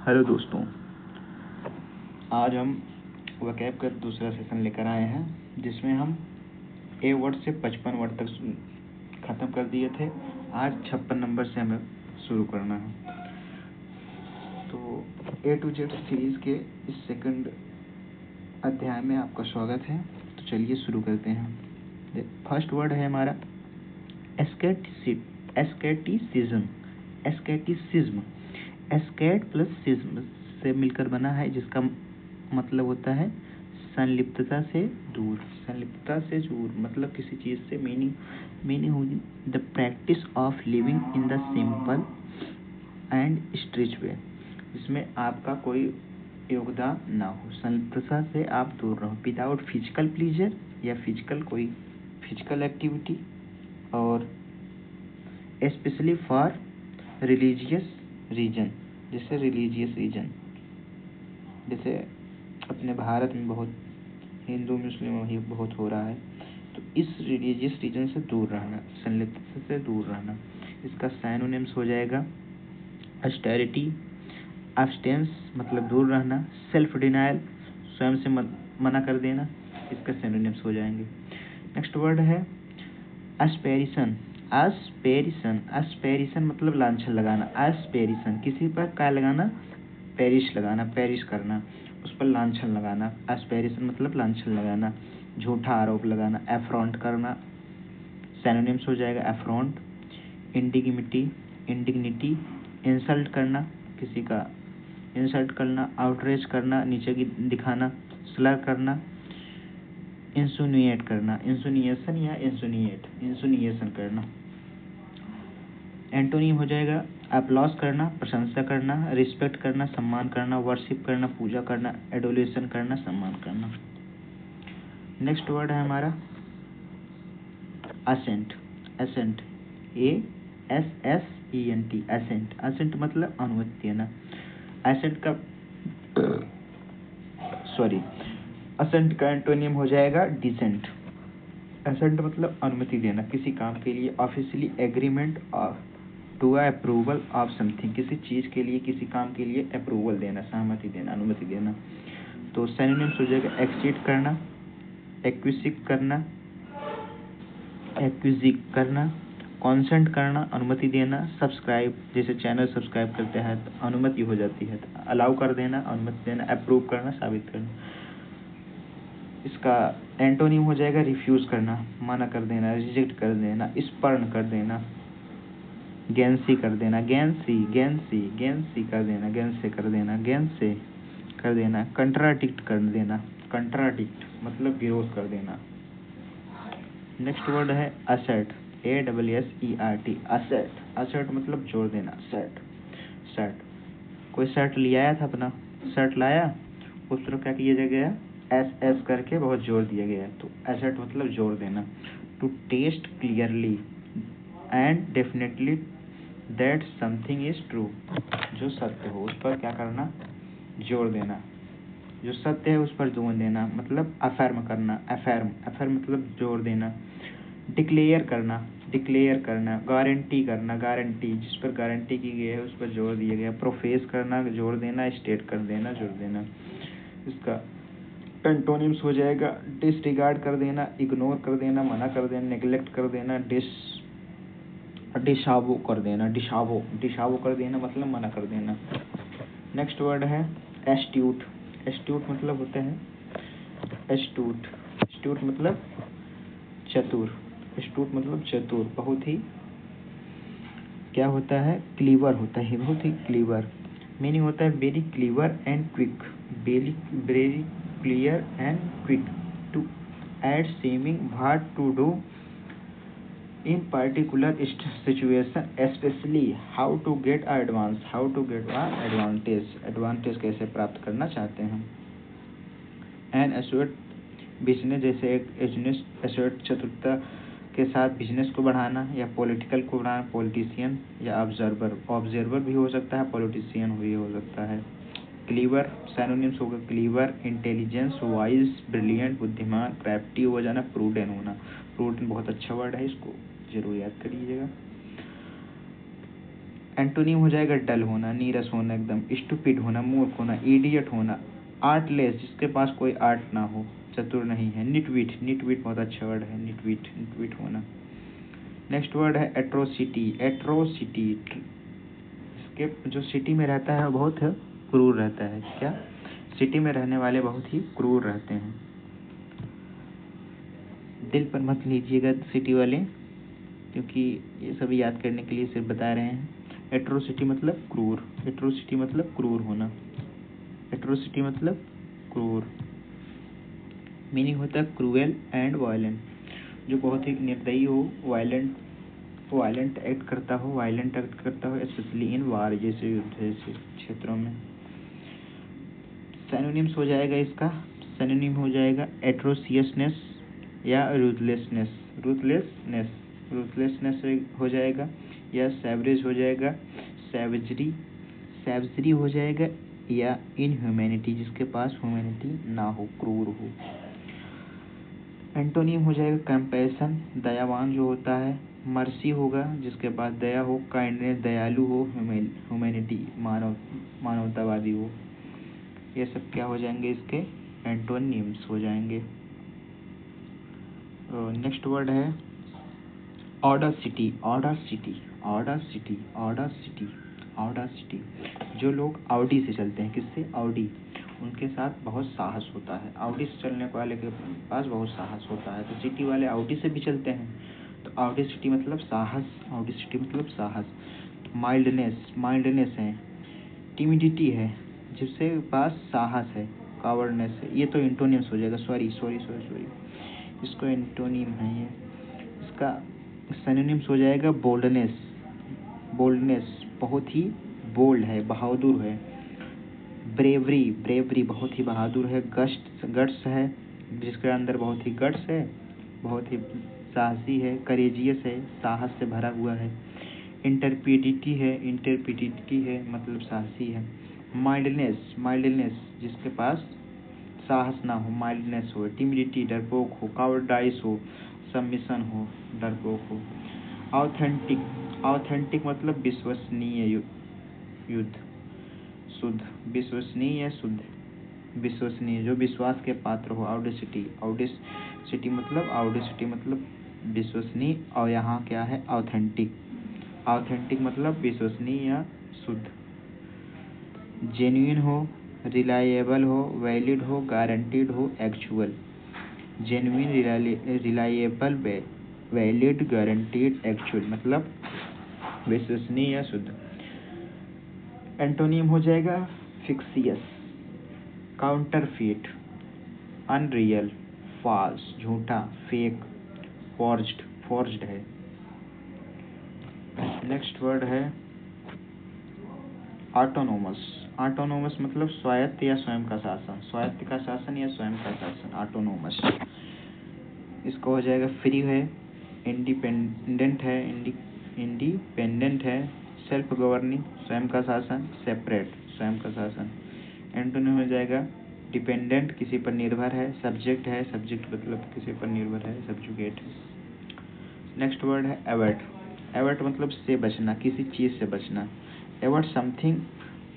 Hello दोस्तों, आज हम वकैब का दूसरा सेशन लेकर आए हैं जिसमें हम ए वर्ड से 55 वर्ड तक ख़त्म कर दिए थे। आज 56 नंबर से हमें शुरू करना है। तो ए टू जेड सीरीज़ के इस सेकंड अध्याय में आपका स्वागत है। तो चलिए शुरू करते हैं। फर्स्ट वर्ड है हमारा एस्केटिसिज्म। एस्केटिसिज्म एस्केट प्लस सिज्म से मिलकर बना है, जिसका मतलब होता है संलिप्तता से दूर। संलिप्तता से दूर मतलब किसी चीज़ से मीनिंग होगी the practice of living in the simple and stretch way, जिसमें आपका कोई योगदान ना हो। संलिप्तता से आप दूर रहो। विदाउट फिजिकल प्लीजर या कोई फिजिकल एक्टिविटी, और स्पेशली फॉर रिलीजियस रीजन। जैसे अपने भारत में बहुत हिंदू मुस्लिम ही बहुत हो रहा है, तो इस रिलीजियस रीजन से दूर रहना, संलिप्तता से दूर रहना। इसका साइनोनिम्स हो जाएगा ऑस्टेरिटी, एब्स्टेंस मतलब दूर रहना, सेल्फ डिनायल स्वयं से मना कर देना, इसका साइनोनिम्स हो जाएंगे। नेक्स्ट वर्ड है एस्पेरिशन। एस्पेरिशन मतलब लांछन लगाना। एस्पेरिशन किसी पर क्या लगाना? पेरिश लगाना, पेरिश करना, उस पर लांछन लगाना। एस्पेरिशन मतलब लांछन लगाना, झूठा आरोप लगाना। एफ्रॉन्ट करना, सिनोनिम्स हो जाएगा एफ्रॉन्ट, इंडिग्निटी इंसल्ट करना, किसी का इंसल्ट करना। आउटरेज करना, नीचे की दिखाना। स्लर करना, इंसुनिएट करना, इंसुनिएशन या इंसुनिएशन करना। एंटोनिम हो जाएगा अप्लॉस करना, प्रशंसा करना, रिस्पेक्ट करना, सम्मान करना, वर्शिप करना, पूजा करना, एडोलेशन करना, सम्मान करना। नेक्स्ट वर्ड है हमारा assent. Assent ASSENT assent. Assent मतलब अनुमति देना। असेंट का असेंट का एंटोनिम हो जाएगा डिसेंट। असेंट मतलब अनुमति देना किसी काम के लिए। Officially agreement to approval of something, किसी चीज़ के लिए, किसी काम के लिए अप्रूवल देना, सहमति देना, अनुमति देना। तो सिनोनिम्स हो जाएगा एक्सीड करना, एक्विजिट करना, कॉन्सेंट करना, अनुमति देना। सब्सक्राइब, जैसे चैनल सब्सक्राइब करते हैं तो अनुमति हो जाती है, तो अलाउ कर देना, अनुमति देना। अप्रूव करना, साबित करना। इसका एंटोनिम हो जाएगा रिफ्यूज़ करना, मना कर देना, रिजेक्ट कर देना, स्पर्न कर देना, गैंसी कर देना, गैंसी कर देना, गैंसे कर देना, गैंसे कर देना। कंट्राडिक्ट कर देना, कंट्राडिक्ट मतलब विरोध कर देना। नेक्स्ट वर्ड है असर्ट। ASSERT assert. असर्ट मतलब जोर देना। शर्ट कोई शर्ट ले आया था, अपना शर्ट लाया, उस तरफ क्या किया गया? एस करके बहुत जोर दिया गया, तो असर्ट मतलब जोर देना। To test clearly and definitely that something is true, जो सत्य हो उस पर क्या करना? जोर देना। जो सत्य है उस पर जोर देना मतलब अफर्म करना। अफर्म मतलब जोर देना। डिक्लेयर करना, गारंटी करना, गारंटी जिस पर गारंटी की गई है उस पर जोर दिया गया। प्रोफेस करना, जोर देना, स्टेट कर देना, जोर देना। इसका एंटोनिम्स हो जाएगा डिसरिगार्ड कर देना, इग्नोर कर देना, मना कर देना, नेग्लेक्ट कर देना, डिशावो कर देना, डिशावो कर देना मतलब मना कर देना। नेक्स्ट वर्ड है एस्ट्यूट। एस्ट्यूट मतलब होता है एस्ट्यूट मतलब चतुर। एस्ट्यूट मतलब चतुर, बहुत ही क्या होता है? क्लीवर होता है, बहुत ही क्लीवर। मीनिंग होता है very clever and quick, very clear and quick to add seeming what to do in particular situation, specially how to get advantage कैसे प्राप्त करना चाहते हैं। एंड एस्योर्ड बिजनेस, जैसे एक एस्योर्ड चतुरता के साथ बिजनेस को बढ़ाना, या पॉलिटिकल को बढ़ाना, पॉलिटिशियन या ऑब्जर्वर भी हो सकता है, पॉलिटिशियन भी हो सकता है। क्लीवर सिनोनिम्स होगा क्लीवर, इंटेलिजेंस, वाइज, ब्रिलियंट, बुद्धिमान, क्राफ्टी हो जाना, प्रूडेंट होना। प्रूडेंट बहुत अच्छा वर्ड है, इसको जरूर याद कर लीजिएगा। एंटोनिम हो जाएगा डल होना, नीरस होना, एकदम स्टूपिड होना, मूर्ख होना, इडियट होना, आर्टलेस जिसके पास कोई आर्ट ना हो, चतुर नहीं है, निटविट, निटविट बहुत अच्छा वर्ड है, निटविट, निटविट होना। नेक्स्ट वर्ड है एट्रोसिटी, एट्रोसिटी, इसके जो सिटी में रहता है वो बहुत क्रूर रहता है। क्या? सिटी में रहने वाले बहुत ही क्रूर रहते हैं। दिल पर मत लीजिएगा सिटी वाले, क्योंकि ये सभी याद करने के लिए सिर्फ बता रहे हैं। एट्रोसिटी मतलब क्रूर, एट्रोसिटी मतलब क्रूर होना, एट्रोसिटी मतलब क्रूर। मीनिंग होता है क्रूएल एंड वायलेंट, जो बहुत ही निर्दयी हो, वायलेंट एक्ट करता हो, स्पेशली इन वार, जैसे युद्ध जैसे क्षेत्रों में। सिनोनिम्स हो जाएगा इसका, सिनोनिम हो जाएगा एट्रोसियसनेस या रूथलेसनेस, रूथलेसनेस हो जाएगा, या सैवरेज हो जाएगा, सैवजरी हो जाएगा, या इनह्यूमैनिटी जिसके पास ह्यूमैनिटी ना हो, क्रूर हो। एंटोनिम हो जाएगा कंपैशन, दयावान जो होता है, मर्सी होगा जिसके पास दया हो, काइंडनेस दयालु हो, ह्यूमैनिटी मानवतावादी हो। ये सब क्या हो जाएंगे? इसके एंटोनिम्स हो जाएंगे। नेक्स्ट वर्ड है Audacity, Audacity, Audacity, Audacity, Audacity. जो लोग ऑडी से चलते हैं, किससे? ऑडी, उनके साथ बहुत साहस होता है। ऑडी से चलने वाले के पास बहुत साहस होता है। तो सिटी वाले ऑडी से भी चलते हैं, तो ऑडेसिटी मतलब साहस, ऑडेसिटी मतलब साहस। माइल्डनेस, माइल्डनेस है, टिमिडिटी है, जिसके पास साहस है, कावर्डनेस है। ये तो एंटोनिम्स हो जाएगा, सॉरी, इसको एंटोनिम है ये। इसका सिनोनिम्स हो जाएगा बोल्डनेस, बोल्डनेस बहुत ही बोल्ड है, बहादुर है। ब्रेवरी, ब्रेवरी बहुत ही बहादुर है। गट्स है, जिसके अंदर बहुत ही गट्स है, बहुत ही साहसी है। करेजियस है, साहस से भरा हुआ है। इंटरपिडिटी है, इंटरपिडिटी है मतलब साहसी है। माइल्डनेस, माइल्डनेस जिसके पास साहस ना हो, माइल्डनेस हो। टिमिडिटी डरपोक हो, कावर्डाइस हो, सबमिशन हो, डरपोक हो। ऑथेंटिक, ऑथेंटिक मतलब विश्वसनीय, युद्ध, शुद्ध, विश्वसनीय, शुद्ध, विश्वसनीय, जो विश्वास के पात्र हो। ऑडेसिटी, ऑडेसिटी मतलब विश्वसनीय, और यहाँ क्या है? ऑथेंटिक, ऑथेंटिक मतलब विश्वसनीय या शुद्ध। जेन्युइन हो, रिलायबल हो, वैलिड हो, गारंटीड हो, actual. Genuine, reliable, valid, guaranteed, actual मतलब विश्वसनीय या शुद्ध। एंटोनिम हो जाएगा फिक्सियस, काउंटरफीट, अनरियल, फॉल्स, झूठा, फेक, फॉर्ज्ड है। नेक्स्ट वर्ड है ऑटोनोमस, ऑटोनोमस मतलब स्वायत्त या स्वयं का शासन, स्वायत्त का शासन या स्वयं का शासन, ऑटोनोमस। इसको हो जाएगा फ्री है, इंडिपेंडेंट है, सेल्फ गवर्निंग, स्वयं का शासन, सेपरेट, स्वयं का शासन। एंटोनिम हो जाएगा डिपेंडेंट, किसी पर निर्भर है, सब्जेक्ट है, सब्जेक्ट मतलब किसी पर निर्भर है, सब्जुगेट है। नेक्स्ट वर्ड है एवर्ट, एवर्ट मतलब से बचना, किसी चीज से बचना। Avert something,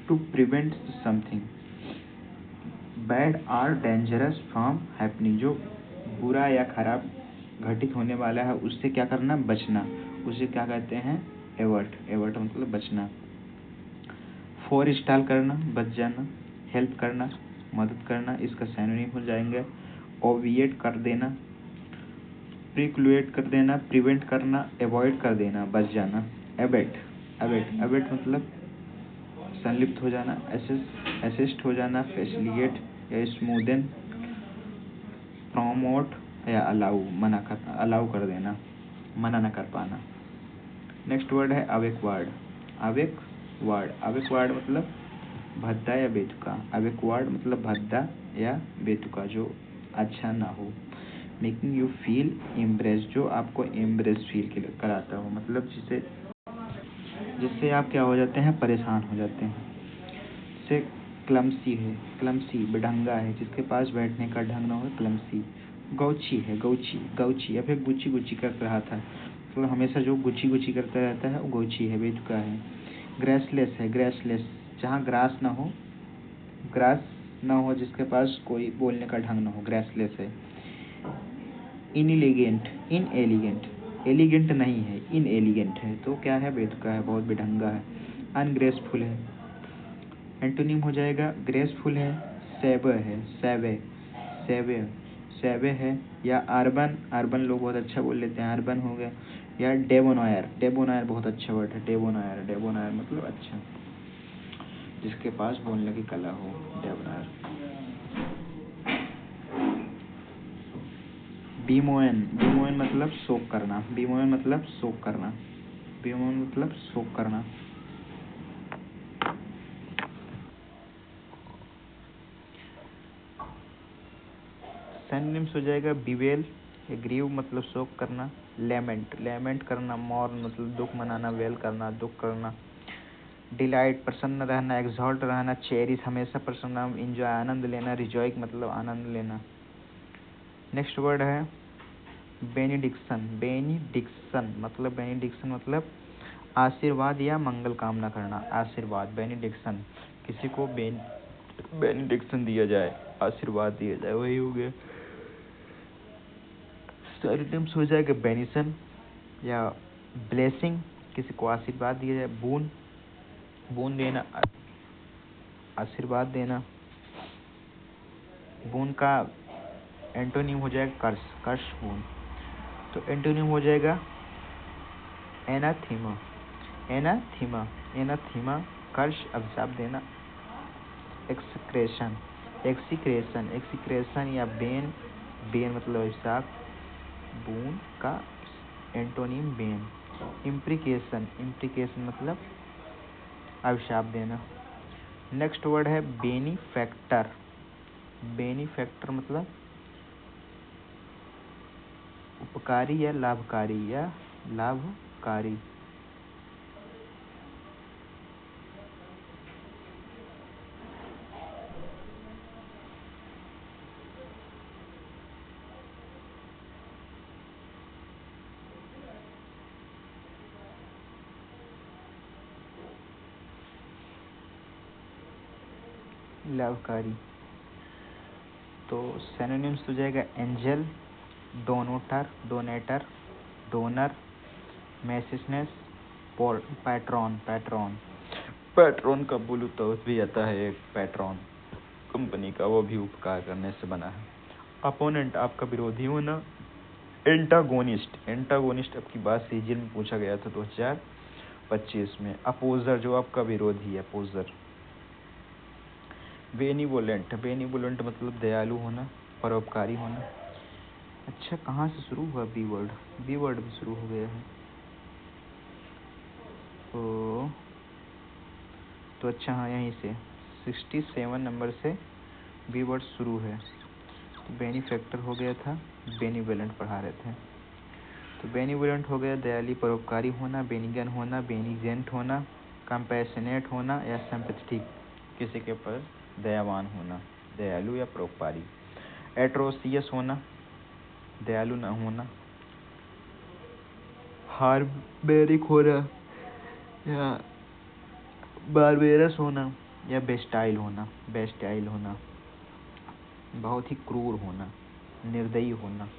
to prevent something bad or dangerous from happening, जो बुरा या खराब घटित होने वाला है उससे क्या करना? बचना, उसे क्या कहते हैं? एवर्ट, एवर्ट मतलब बचना। फोरस्टाल करना, बच जाना। हेल्प करना, मदद करना, इसका सिनोनिम हो जाएंगे ओविएट कर देना, प्रिक्लुएट कर देना, प्रिवेंट करना, अवॉइड कर देना, बच जाना। एबेट, एबेट मतलब संलिप्त हो जाना, असिस्ट हो जाना, फैसिलिटेट या स्मूदन, प्रमोट या अलाउ, अलाउ कर देना, मना न कर पाना। नेक्स्ट वर्ड है अवेकवर्ड, अवेकवर्ड मतलब भद्दा या बेतुका, अवेकवर्ड मतलब भद्दा या बेतुका, जो अच्छा ना हो। मेकिंग यू फील एम्ब्रेस, जो आपको एम्ब्रेस फील कराता हो, मतलब जिससे आप क्या हो जाते हैं? परेशान हो जाते हैं। से क्लमसी है, क्लमसी बेढंगा है, जिसके पास बैठने का ढंग ना हो, क्लमसी। गौची है, गौची या फिर गुची कर रहा था, मतलब हमेशा जो गुची करता रहता है वो गौची है, बेतुका है। ग्रासलेस है, ग्रासलेस, जहाँ ग्रास ना हो, ग्रास ना हो, जिसके पास कोई बोलने का ढंग ना हो, ग्रासलेस है। इनएलिगेंट, इनएलिगेंट, एलिगेंट नहीं है, इनएलिगेंट है, तो क्या है, बेतुका है, बहुत बेढंगा है। अनग्रेसफुल है, एंटोनिम हो जाएगा ग्रेसफुल है, सेवे है, सेवे, सेवे, सेवे है, या अर्बन, अर्बन लोग बहुत अच्छा बोल लेते हैं, अर्बन हो गया, या डेबोनायर, डेबोनायर बहुत अच्छा वर्ड है, डेबोनायर, डेबोनायर मतलब अच्छा, जिसके पास बोलने की कला हो, डेबोनायर। बीमोएन, बीमोएन मतलब शोक करना, बीमोएन मतलब शोक करना, बीमोएन मतलब शोक करना। सिनोनिम्स हो जाएगा बिवेल, ग्रीव मतलब शोक करना, लेमेंट, लेमेंट करना, मॉर्न मतलब दुख मनाना, वेल करना, दुख करना, डिलाइट प्रसन्न रहना, एक्सॉल्ट रहना, चेरिश हमेशा प्रसन्न, इंजॉय आनंद लेना, रिजॉइक मतलब आनंद लेना। नेक्स्ट वर्ड है बेनिडिक्शन, बेनिडिक्शन मतलब, बेनिडिक्शन मतलब आशीर्वाद या मंगल कामना करना, आशीर्वाद, बेनिडिक्शन, किसी को बेनिडिक्शन दिया जाए, आशीर्वाद दिया जाए, वही हो गया। सिनोनिम्स हो जाएगा बेनिसन या ब्लेसिंग, किसी को आशीर्वाद दिया जाए, बून, बून देना, आशीर्वाद देना। बून का एंटोनिम हो जाएगा कर्स, कर्स बून, तो एंटोनिम हो जाएगा एनाथीमा, एनाथीमा, एनाथीमा कर्स, अभिशाप देना। एक्सक्रेशन, एक्सीक्रेशन, एक्सीक्रेशन या बेन, बेन मतलब अभिशाप, बून का एंटोनिम बेन। इम्प्रिकेशन, इम्प्रिकेशन मतलब अभिशाप देना। नेक्स्ट वर्ड है बेनिफैक्टर, बेनिफैक्टर मतलब उपकारी या लाभकारी, या लाभकारी। लाभकारी, तो सिनोनिम्स हो जाएगा एंजल, डोनोटर, डोनेटर, डोनर, मैसेजनेस, पैट्रॉन, पैट्रॉन, पैट्रॉन का ब्लूटूथ भी आता है एक पैट्रॉन कंपनी का, वो भी उपकार करने से बना है। अपोनेंट आपका विरोधी होना। एंटागोनिस्ट, एंटागोनिस्ट आपकी बात सीजन में पूछा गया था 2025 में। अपोजर जो आपका विरोधी है, अपोजर। बेनिवोलेंट, बेनिवोलेंट मतलब दयालु होना, परोपकारी होना। अच्छा, कहाँ से शुरू हुआ बी वर्ड, बी वर्ड भी शुरू हो गया है, तो अच्छा हाँ, यहीं से 67 नंबर से बी वर्ड शुरू है। तो बेनिफैक्टर हो गया था, बेनिवोलेंट पढ़ा रहे थे, तो बेनिवोलेंट हो गया दयालु परोपकारी होना, बेनिगन होना, बेनिजेंट होना, कंपैशनेट होना, या सिंपैथेटिक, किसी के पर दयावान होना, दयालु या परोपकारी। एट्रोसियस होना, दयालु न होना। हार्बेरिक होना या बारबेरस होना, या बेस्टाइल होना, बेस्टाइल होना, बहुत ही क्रूर होना, निर्दयी होना।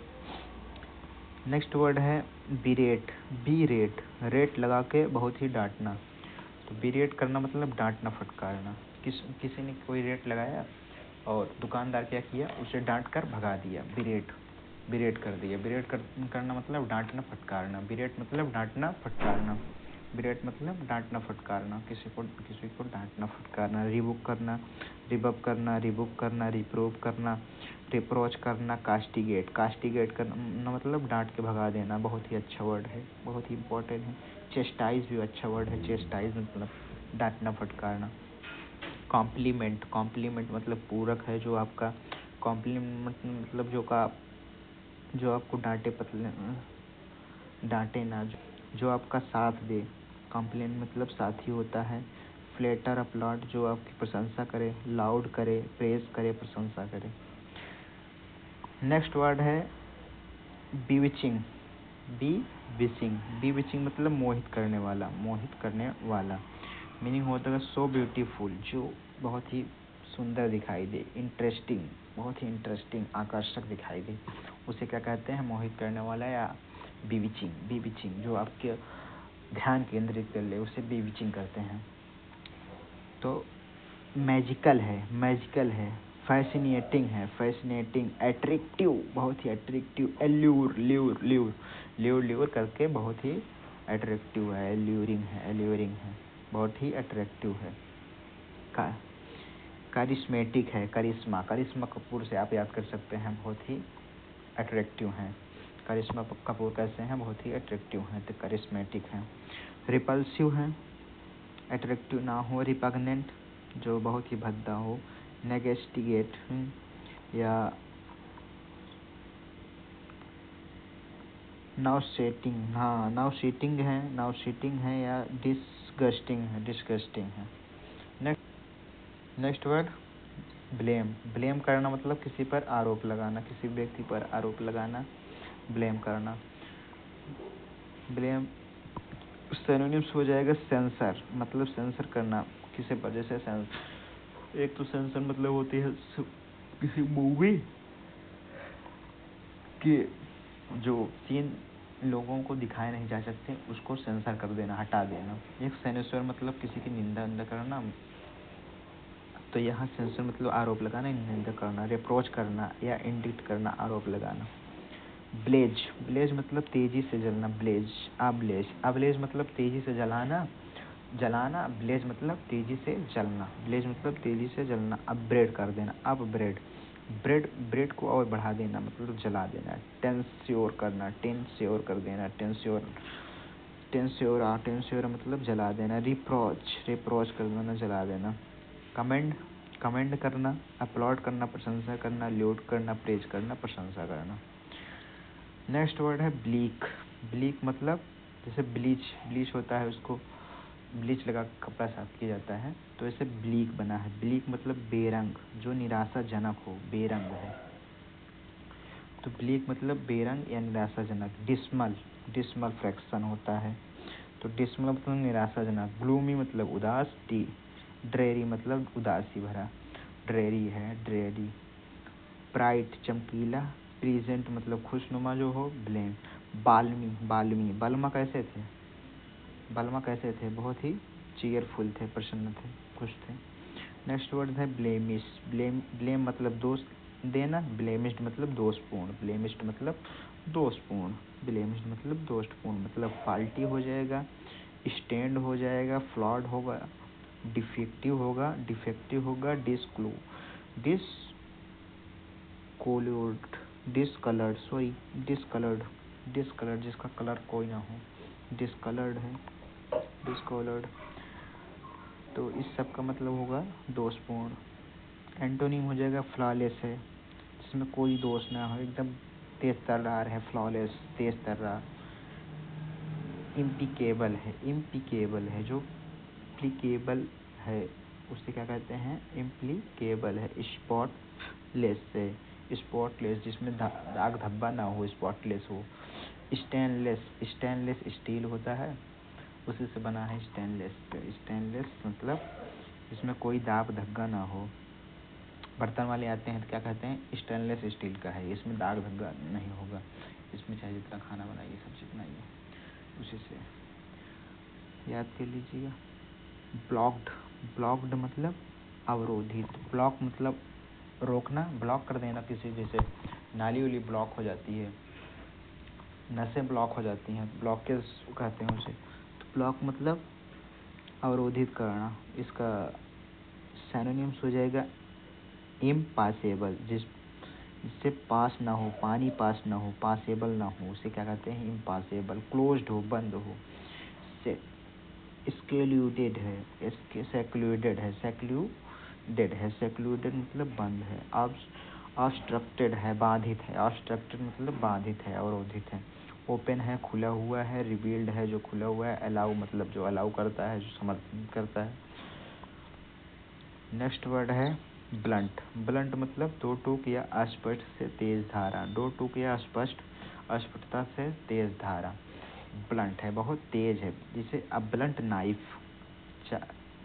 नेक्स्ट वर्ड है बिरेट, बी रेट, रेट लगा के बहुत ही डांटना, तो बिरेट करना मतलब डांटना, फटकारना। किसी ने कोई रेट लगाया और दुकानदार क्या किया, उसे डांट कर भगा दिया, बिरेट, बिरेट कर दिया। बिरेट करना मतलब डांटना, फटकारना, बिरेट मतलब डांटना, फटकारना, बिरेट मतलब डांटना, फटकारना, किसी को डांटना, फटकारना। रिबुक करना, रिबब करना, रिबुक करना, रिप्रूव करना, रिप्रोच करना, कास्टिगेट, कास्टिगेट करना मतलब डांट के भगा देना, बहुत ही अच्छा वर्ड है, बहुत ही इंपॉर्टेंट है। चेस्टाइज भी अच्छा वर्ड है, चेस्टाइज मतलब डांटना, फटकारना। कॉम्प्लीमेंट, कॉम्प्लीमेंट मतलब पूरक है, जो आपका कॉम्प्लीमेंट मतलब जो आपको डांटे, डांटे ना, जो आपका साथ दे। कॉम्प्लीमेंट मतलब साथी होता है। फ्लेटर, अपलॉड, जो आपकी प्रशंसा करे, लाउड करे, प्रेज करे, प्रशंसा करे। नेक्स्ट वर्ड है बीविचिंग, बीविचिंग, बीविचिंग मतलब मोहित करने वाला, मोहित करने वाला। मीनिंग होता है सो ब्यूटीफुल, जो बहुत ही सुंदर दिखाई दे, इंटरेस्टिंग, बहुत ही इंटरेस्टिंग, आकर्षक दिखाई दे, उसे क्या कहते हैं, मोहित करने वाला या बीविचिंग। बीविचिंग जो आपके ध्यान केंद्रित कर ले, उसे बीविचिंग करते हैं। तो मैजिकल है, मैजिकल है, फैसिनेटिंग है, फैसिनेटिंग, एट्रैक्टिव, बहुत ही attractive, allure, lure, lure, lure, lure करके बहुत ही एट्रैक्टिव है, एल्यूरिंग है, एल्यूरिंग है, बहुत ही एट्रैक्टिव है। करिश्मेटिक है, करिश्मा, करिश्मा कपूर से आप याद कर सकते हैं, बहुत ही अट्रैक्टिव हैं। करिश्मा कपूर कैसे हैं, बहुत ही अट्रैक्टिव हैं, तो करिश्मेटिक हैं। रिपल्सिव हैं, अट्रैक्टिव ना हो, रिपग्नेंट जो बहुत ही भद्दा हो, नेगेस्टिगेट या नाउसेटिंग, हाँ नाउसेटिंग है, नाउसेटिंग है या डिसगस्टिंग है, डिसगस्टिंग है। Next word blame. ब्लेम करना मतलब किसी पर आरोप लगाना, किसी व्यक्ति पर आरोप लगाना, ब्लेम करना। ब्लेम सिनोनिम्स हो जाएगा सेंसर, मतलब सेंसर करना किसी पर, जैसे एक तो सेंसर मतलब होती है किसी मूवी के जो सीन लोगों को दिखाए नहीं जा सकते उसको सेंसर कर देना, हटा देना। एक सेंसर मतलब किसी की निंदा करना, तो यहाँ सेंसर मतलब आरोप लगाना, निंदा करना, रिप्रोच करना या इंडिक्ट करना, आरोप लगाना। ब्लेज, ब्लेज मतलब तेजी से जलना, ब्लेज, अब्लेज, अब्लेज मतलब तेजी से जलाना, जलाना, ब्लेज मतलब तेजी से जलना, ब्लेज मतलब तेजी से जलना, अपग्रेड कर देना, अपग्रेड, ब्रेड, ब्रेड को और बढ़ा देना मतलब जला देना, टेंस्योर करना, टेंस्योर कर देना, टेंस्योर, टेंस्योरा, टेंस्योरा मतलब जला देना, रिप्रोच, रिप्रोच कर देना, जला देना। कमेंड, कमेंड करना, अपलॉड करना, प्रशंसा करना, ल्यूट करना, प्रेज करना, प्रशंसा करना। नेक्स्ट वर्ड है ब्लीक। ब्लीक मतलब जैसे ब्लीच, ब्लीच होता है उसको ब्लीच लगा कपड़ा साफ किया जाता है, तो ऐसे ब्लीक बना है। ब्लीक मतलब बेरंग, जो निराशाजनक हो, बेरंग है, तो ब्लीक मतलब बेरंग या निराशाजनक। डिस्मल, डिस्मल फ्रैक्शन होता है, तो डिस्मल मतलब निराशाजनक। ग्लूमी मतलब उदास, ड्रेरी मतलब उदासी भरा, ड्रेरी है, ड्रेरी। ब्राइट चमकीला, प्रेजेंट मतलब खुशनुमा जो हो, ब्लेम। बाल्मी, बाल्मी, बाल्मा कैसे थे, बाल्मा कैसे थे, बहुत ही चीयरफुल थे, प्रसन्न थे, खुश थे। नेक्स्ट वर्ड है ब्लेमिश। ब्लेम, ब्लेम मतलब दोष देना, ब्लेमिश्ड मतलब दोषपूर्ण, ब्लेमिश्ड मतलब दोषपूर्ण, ब्लेमिश्ड मतलब दोषपूर्ण, मतलब फाल्टी हो जाएगा, स्टैंड हो जाएगा, फ्लॉड होगा, डिफेक्टिव होगा, डिफेक्टिव होगा, डिसकलर्ड, सॉरी डिसकलर्ड, डिसकलर्ड जिसका कलर कोई ना हो, डिसकलर्ड है, डिसकलर्ड। तो इस सब का मतलब होगा दोषपूर्ण। एंटोनिम हो जाएगा फ्लॉलेस है, जिसमें कोई दोष ना हो, एकदम तेज तर्रार है, फ्लॉलेस, तेज तर्रार। इम्पिकेबल है, इम्पिकेबल है, जो इम्प्लीकेबल है उसे क्या कहते हैं, इम्प्लीकेबल है। स्पॉटलेस है, स्पॉटलेस जिसमें दाग धब्बा ना हो, स्पॉटलेस हो। स्टेनलेस, स्टेनलेस स्टील होता है, उसी से बना है स्टेनलेस। स्टेनलेस मतलब जिसमें कोई दाग धब्बा ना हो। बर्तन वाले आते हैं तो क्या कहते हैं, स्टेनलेस स्टील का है, इसमें दाग धब्बा नहीं होगा, इसमें चाहे जितना खाना बनाइए, सब्जी बनाइए, उसी से याद कर लीजिएगा। ब्लॉक्ड, ब्लॉक्ड मतलब अवरोधित, ब्लॉक मतलब रोकना, ब्लॉक कर देना किसी, जैसे नाली उली ब्लॉक हो जाती है, नसें ब्लॉक हो जाती हैं, ब्लॉकेज कहते हैं उसे। तो ब्लॉक मतलब अवरोधित करना। इसका सिनोनिम्स हो जाएगा इम्पासेबल, जिससे पास ना हो, पानी पास ना हो, पासेबल ना हो, उसे क्या कहते हैं, इम्पासेबल। क्लोज्ड हो, बंद हो। स्केल्यूडेड है, सेक्लूडेड है, सेक्लूडेड है, सेक्लूडेड मतलब बंद है। ऑब्स्ट्रक्टेड है, बाधित है, ऑब्स्ट्रक्टेड मतलब बाधित है, अवरोधित है। ओपन है, खुला हुआ है, रिवील्ड है, जो खुला हुआ है। अलाउ मतलब जो अलाउ करता है, जो समर्थन करता है। नेक्स्ट वर्ड है ब्लंट। ब्लंट मतलब दो टूक या अस्पष्ट से तेज धारा, दो टूक या स्पष्ट, अस्पष्टता से तेज धारा। ब्लंट है, बहुत तेज है, जिसे अ ब्लंट नाइफ,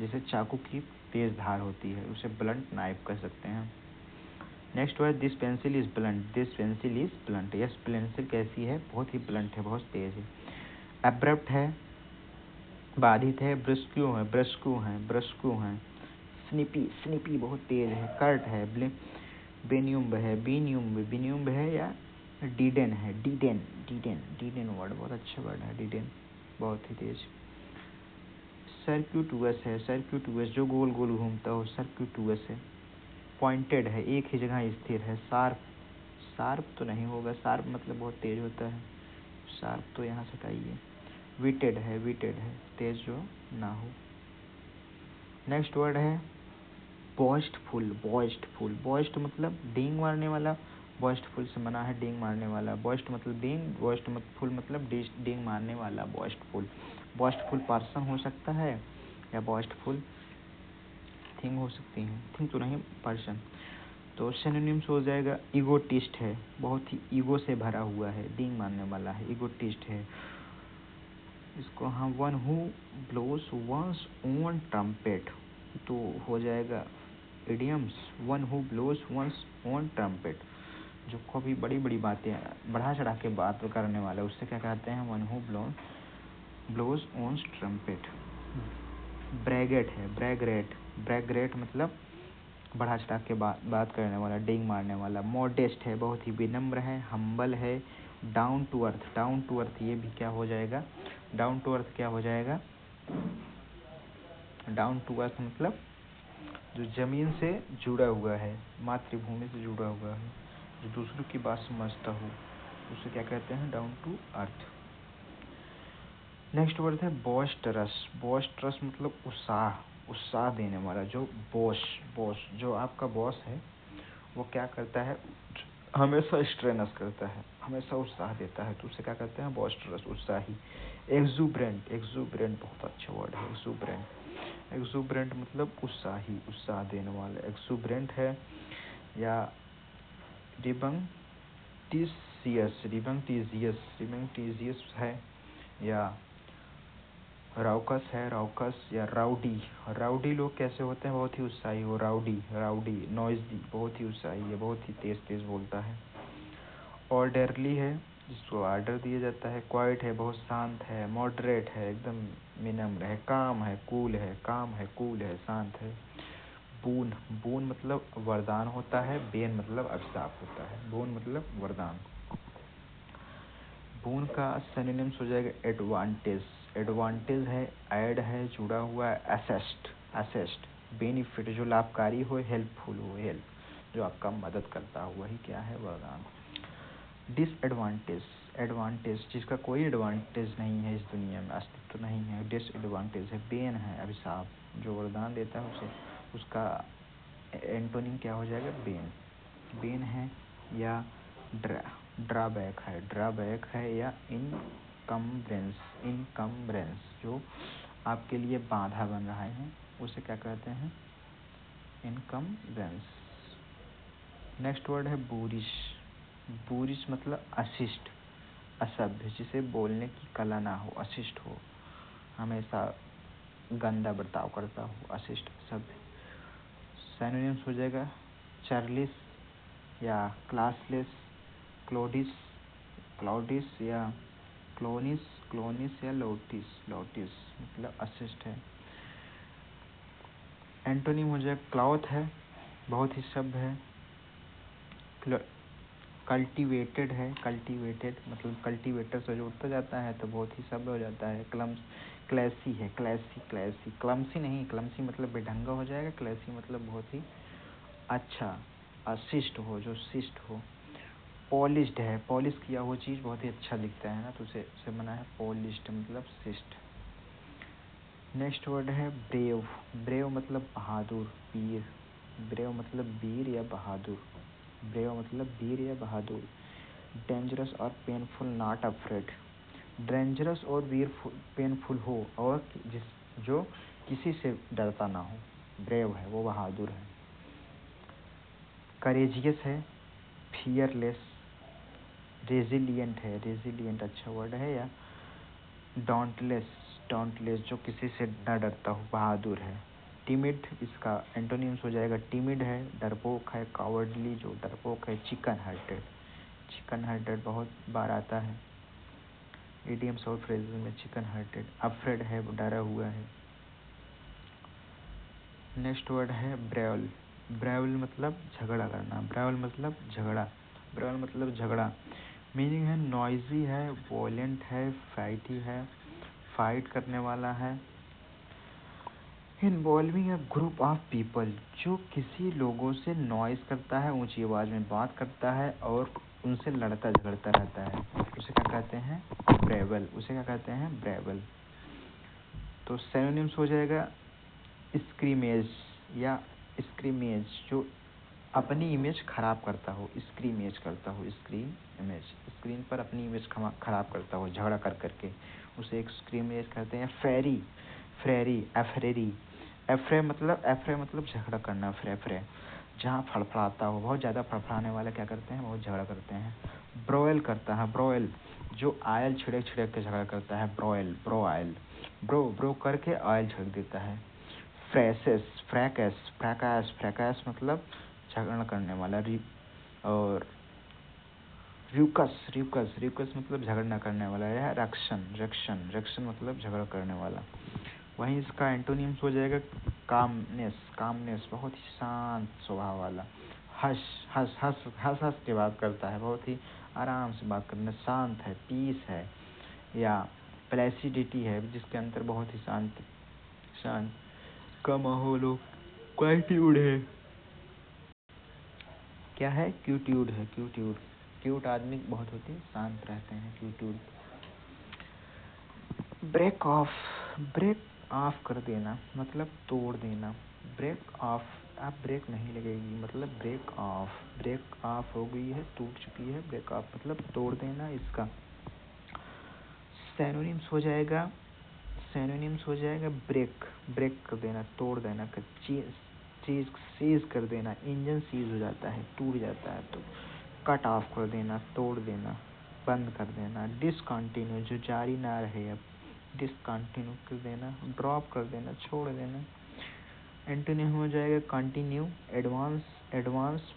जैसे चाकू की तेज धार होती है, उसे ब्लंट नाइफ कह सकते हैं। Next word, this pencil is blunt, this pencil is blunt. Yes, pencil कैसी है? बहुत ही ब्लंट है, बहुत तेज है। एब्रप्ट है, बाधित है। ब्रस्क्यू है, ब्रस्कू है, ब्रस्कू है। स्निपी, स्निपी बहुत तेज है। कर्ट है, बेन्युम्ब है, बीन्युम्ब है या डीडेन है, डीडेन, डीडेन, डीडेन वर्ड बहुत अच्छा वर्ड है, डीडेन बहुत ही तेज। सर्क्यूटुअस है, सर्क्यूटुअस जो गोल गोल घूमता हो, सर्क्यूटुअस है। पॉइंटेड है, एक ही जगह स्थिर है। शार्प, शार्प तो नहीं होगा, शार्प मतलब बहुत तेज होता है, शार्प तो यहाँ से हटाइए। विटेड है, विटेड है, तेज जो ना हो। नेक्स्ट वर्ड है बॉइस्टफुल, बॉइस्टफुल, बॉइस्ट मतलब डींग मारने वाला, बॉइस्टफुल से मना है डींग मारने वाला। बॉइस्ट मतलब डींग, बॉइस्ट फुल मतलब डींग मारने वाला, बॉइस्टफुल। बॉइस्टफुल पर्सन हो सकता है या बॉइस्टफुल थिंग हो सकती है, थिंग तो नहीं, पर्सन। तो सिनोनिम्स हो जाएगा, ईगोटिस्ट है, बहुत ही ईगो से भरा हुआ है, डींग मारने वाला है, ईगोटिस्ट है। इसको हम one who blows one's own trumpet, तो हो जाएगा idioms, one who blows one's own trumpet, जो कभी बड़ी बड़ी बातें बढ़ा चढ़ा के बात करने वाला, उससे क्या कहते हैं? One who blows own trumpet. Braggart है, ब्रैगरेट, ब्रैगरेट मतलब बढ़ा चढ़ा के बात करने वाला, डींग मारने वाला। मॉडेस्ट है, बहुत ही विनम्र है। हम्बल है। Down to earth, down to earth ये भी क्या हो जाएगा? डाउन टू अर्थ क्या हो जाएगा? डाउन टू अर्थ मतलब जो जमीन से जुड़ा हुआ है, मातृभूमि से जुड़ा हुआ है, जो दूसरों की बात समझता हो, उसे क्या कहते हैं? Down to earth. Next word है बॉस्टरस, बॉस्टरस मतलब उत्साह, उत्साह देने वाला। जो बॉस जो आपका बॉस है वो क्या करता है? हमेशा स्ट्रेनस करता है, हमेशा उत्साह देता है, तो उसे क्या कहते हैं? बॉस्टरस, उत्साही। एक्सुबरेंट, एक्सुबरेंट बहुत अच्छा वर्ड है, एक्सुबरेंट। एक्सुबरेंट मतलब उत्साही, उत्साह देने वाला, एक्सुबरेंट है। या रिबंटिसियस, रिबंटिसियस, रिबंटिसियस है। या राउकस है, राउकस। या राउडी, राउडी लोग कैसे होते हैं? बहुत ही उत्साही हो, राउडी, राउडी। नॉइजी, बहुत ही उत्साही है, बहुत ही तेज तेज बोलता है। ऑर्डरली है, जिसको ऑर्डर दिया जाता है। क्वाइट है, बहुत शांत है। मॉडरेट है, एकदम विनम्र है। काम है, कूल है, काम है, कूल है, शांत है। बून, बून मतलब वरदान होता है। बेन मतलब अभिशाप होता है। बून मतलब वरदान। बून का सिनोनिम्स हो जाएगा एडवांटेज, एडवांटेज है, ऐड है, जुड़ा हुआ है। असेस्ट, असेस्ट बेनिफिट जो लाभकारी हो, हेल्पफुल हो, हेल्प जो आपका मदद करता हो, वही क्या है? वरदान। डिसएडवांटेज, एडवांटेज जिसका कोई एडवांटेज नहीं है, इस दुनिया में अस्तित्व तो नहीं है, डिसएडवांटेज है। बेन है, अभिशाप, जो वरदान देता है उसे, उसका एंटोनिम क्या हो जाएगा? बेन, बेन है। या ड्राबैक है, ड्राबैक है। या इनकम्ब्रेंस, इनकम्ब्रेंस जो आपके लिए बाधा बन रहा है, उसे क्या कहते हैं? इनकम्ब्रेंस। नेक्स्ट वर्ड है बूरिश, बूरिश मतलब अशिष्ट, असभ्य, जिसे बोलने की कला ना हो, अशिष्ट हो, हमेशा गंदा बर्ताव करता हो, अशिष्ट, असभ्य। सिनोनिम्स हो जाएगा चार्लिस या क्लासलेस, क्लोडिस, क्लाउडिस या क्लोनिस, क्लोनिस या लोटिस, लोटिस मतलब अशिष्ट है। एंटोनिम हो जाएगा क्लाउथ है, बहुत ही सभ्य है। कल्टीवेटेड है, कल्टीवेटेड मतलब कल्टीवेटर से जोड़ता जाता है तो बहुत ही सभ्य हो जाता है। क्लैसी है, क्लैसी, क्लैसी, क्लमसी नहीं, क्लमसी मतलब बेढंगा हो जाएगा, क्लैसी मतलब बहुत ही अच्छा, अशिष्ट हो, जो शिष्ट हो। पॉलिश्ड है, पॉलिश किया हुआ चीज़ बहुत ही अच्छा दिखता है ना, तो उसे बना है पॉलिश्ड मतलब शिष्ट। नेक्स्ट वर्ड है ब्रेव, ब्रेव मतलब बहादुर, वीर, ब्रेव मतलब वीर या बहादुर, ब्रेव मतलब वीर या बहादुर। डेंजरस और पेनफुल, नॉट अफ्रेड, डेंजरस और पेनफुल हो और जो किसी से डरता ना हो, ब्रेव है, वो बहादुर है। करेजियस है, फियरलेस। रेजिलियंट है, रेजिलियंट अच्छा वर्ड है। या डॉन्टलेस, डॉन्टलेस जो किसी से न डरता हो, बहादुर है। टिमिड, इसका एंटोनिम्स हो जाएगा टिमिड है, डरपोक है, कावर्डली जो डरपोक है, चिकन हार्टेड, चिकन हार्टेड बहुत बार आता है इडियम्स और फ्रेजेस में, चिकन हार्टेड। अफ्रेड है, वो डरा हुआ है। नेक्स्ट वर्ड है ब्रेवल, ब्रेवल मतलब झगड़ा करना, ब्रेवल मतलब झगड़ा, ब्रेवल मतलब झगड़ा। मीनिंग है नॉइजी है, वॉयलेंट है, फाइटी है, फाइट करने वाला है। Involving a group of people, जो किसी लोगों से नॉइज करता है, ऊंची आवाज़ में बात करता है और उनसे लड़ता झगड़ता रहता है, उसे क्या कहते हैं? ब्रेवल, उसे क्या कहते हैं? ब्रेवल। तो सिनोनिम्स हो जाएगा स्क्रीमेज या स्क्रीमेज, जो अपनी इमेज खराब करता हो, स्क्रीमेज करता हो, स्क्रीन इमेज, स्क्रीन पर अपनी इमेज खराब करता हो झगड़ा कर करके, उसे एक स्क्रीमेज कहते हैं। फेरी, फ्रेरी, एफ्रेरी, एफ्रे मतलब झगड़ा करना, फ्रे जहाँ फड़फड़ाता हो, बहुत ज़्यादा फड़फड़ाने वाले क्या करते हैं? बहुत झगड़ा करते हैं। ब्रोयल करता है, ब्रोयल जो आयल छिड़क छिड़क के झगड़ा करता है, ब्रोयल, ब्रो आयल, ब्रो करके ऑयल छिड़क देता है। फ्रैसेस, फ्रैकस मतलब झगड़ा करने वाला। और रिकस मतलब झगड़ा करने वाला है। रक्षन मतलब झगड़ा करने वाला। वहीं इसका एंटोनिम्स हो जाएगा कामनेस बहुत ही शांत स्वभाव वाला। हंस के बात करता है, बहुत ही आराम से बात करना, शांत है, पीस है। या प्लेसिडिटी है, जिसके अंदर बहुत ही शांत का माहौल हो। क्वाइट्यूड है, क्या है? क्यूट्यूड है, क्यूट आदमी बहुत होते हैं, शांत रहते हैं, क्यूट्यूड। ब्रेक ऑफ कर देना मतलब तोड़ देना। ब्रेक ऑफ, आप ब्रेक नहीं लगेगी मतलब ब्रेक ऑफ हो गई है, टूट चुकी है। ब्रेक ऑफ मतलब तोड़ देना। इसका सिनोनिम्स हो जाएगा ब्रेक कर देना, तोड़ देना, चीज सीज कर देना। इंजन सीज हो जाता है, टूट जाता है तो कट ऑफ कर देना, तोड़ देना, बंद कर देना। डिसकंटिन्यू जो जारी ना रहे, अब डिसकंटिन्यू कर देना, ड्रॉप कर देना, छोड़ देना। एंटोनिम हो जाएगा कंटिन्यू, एडवांस,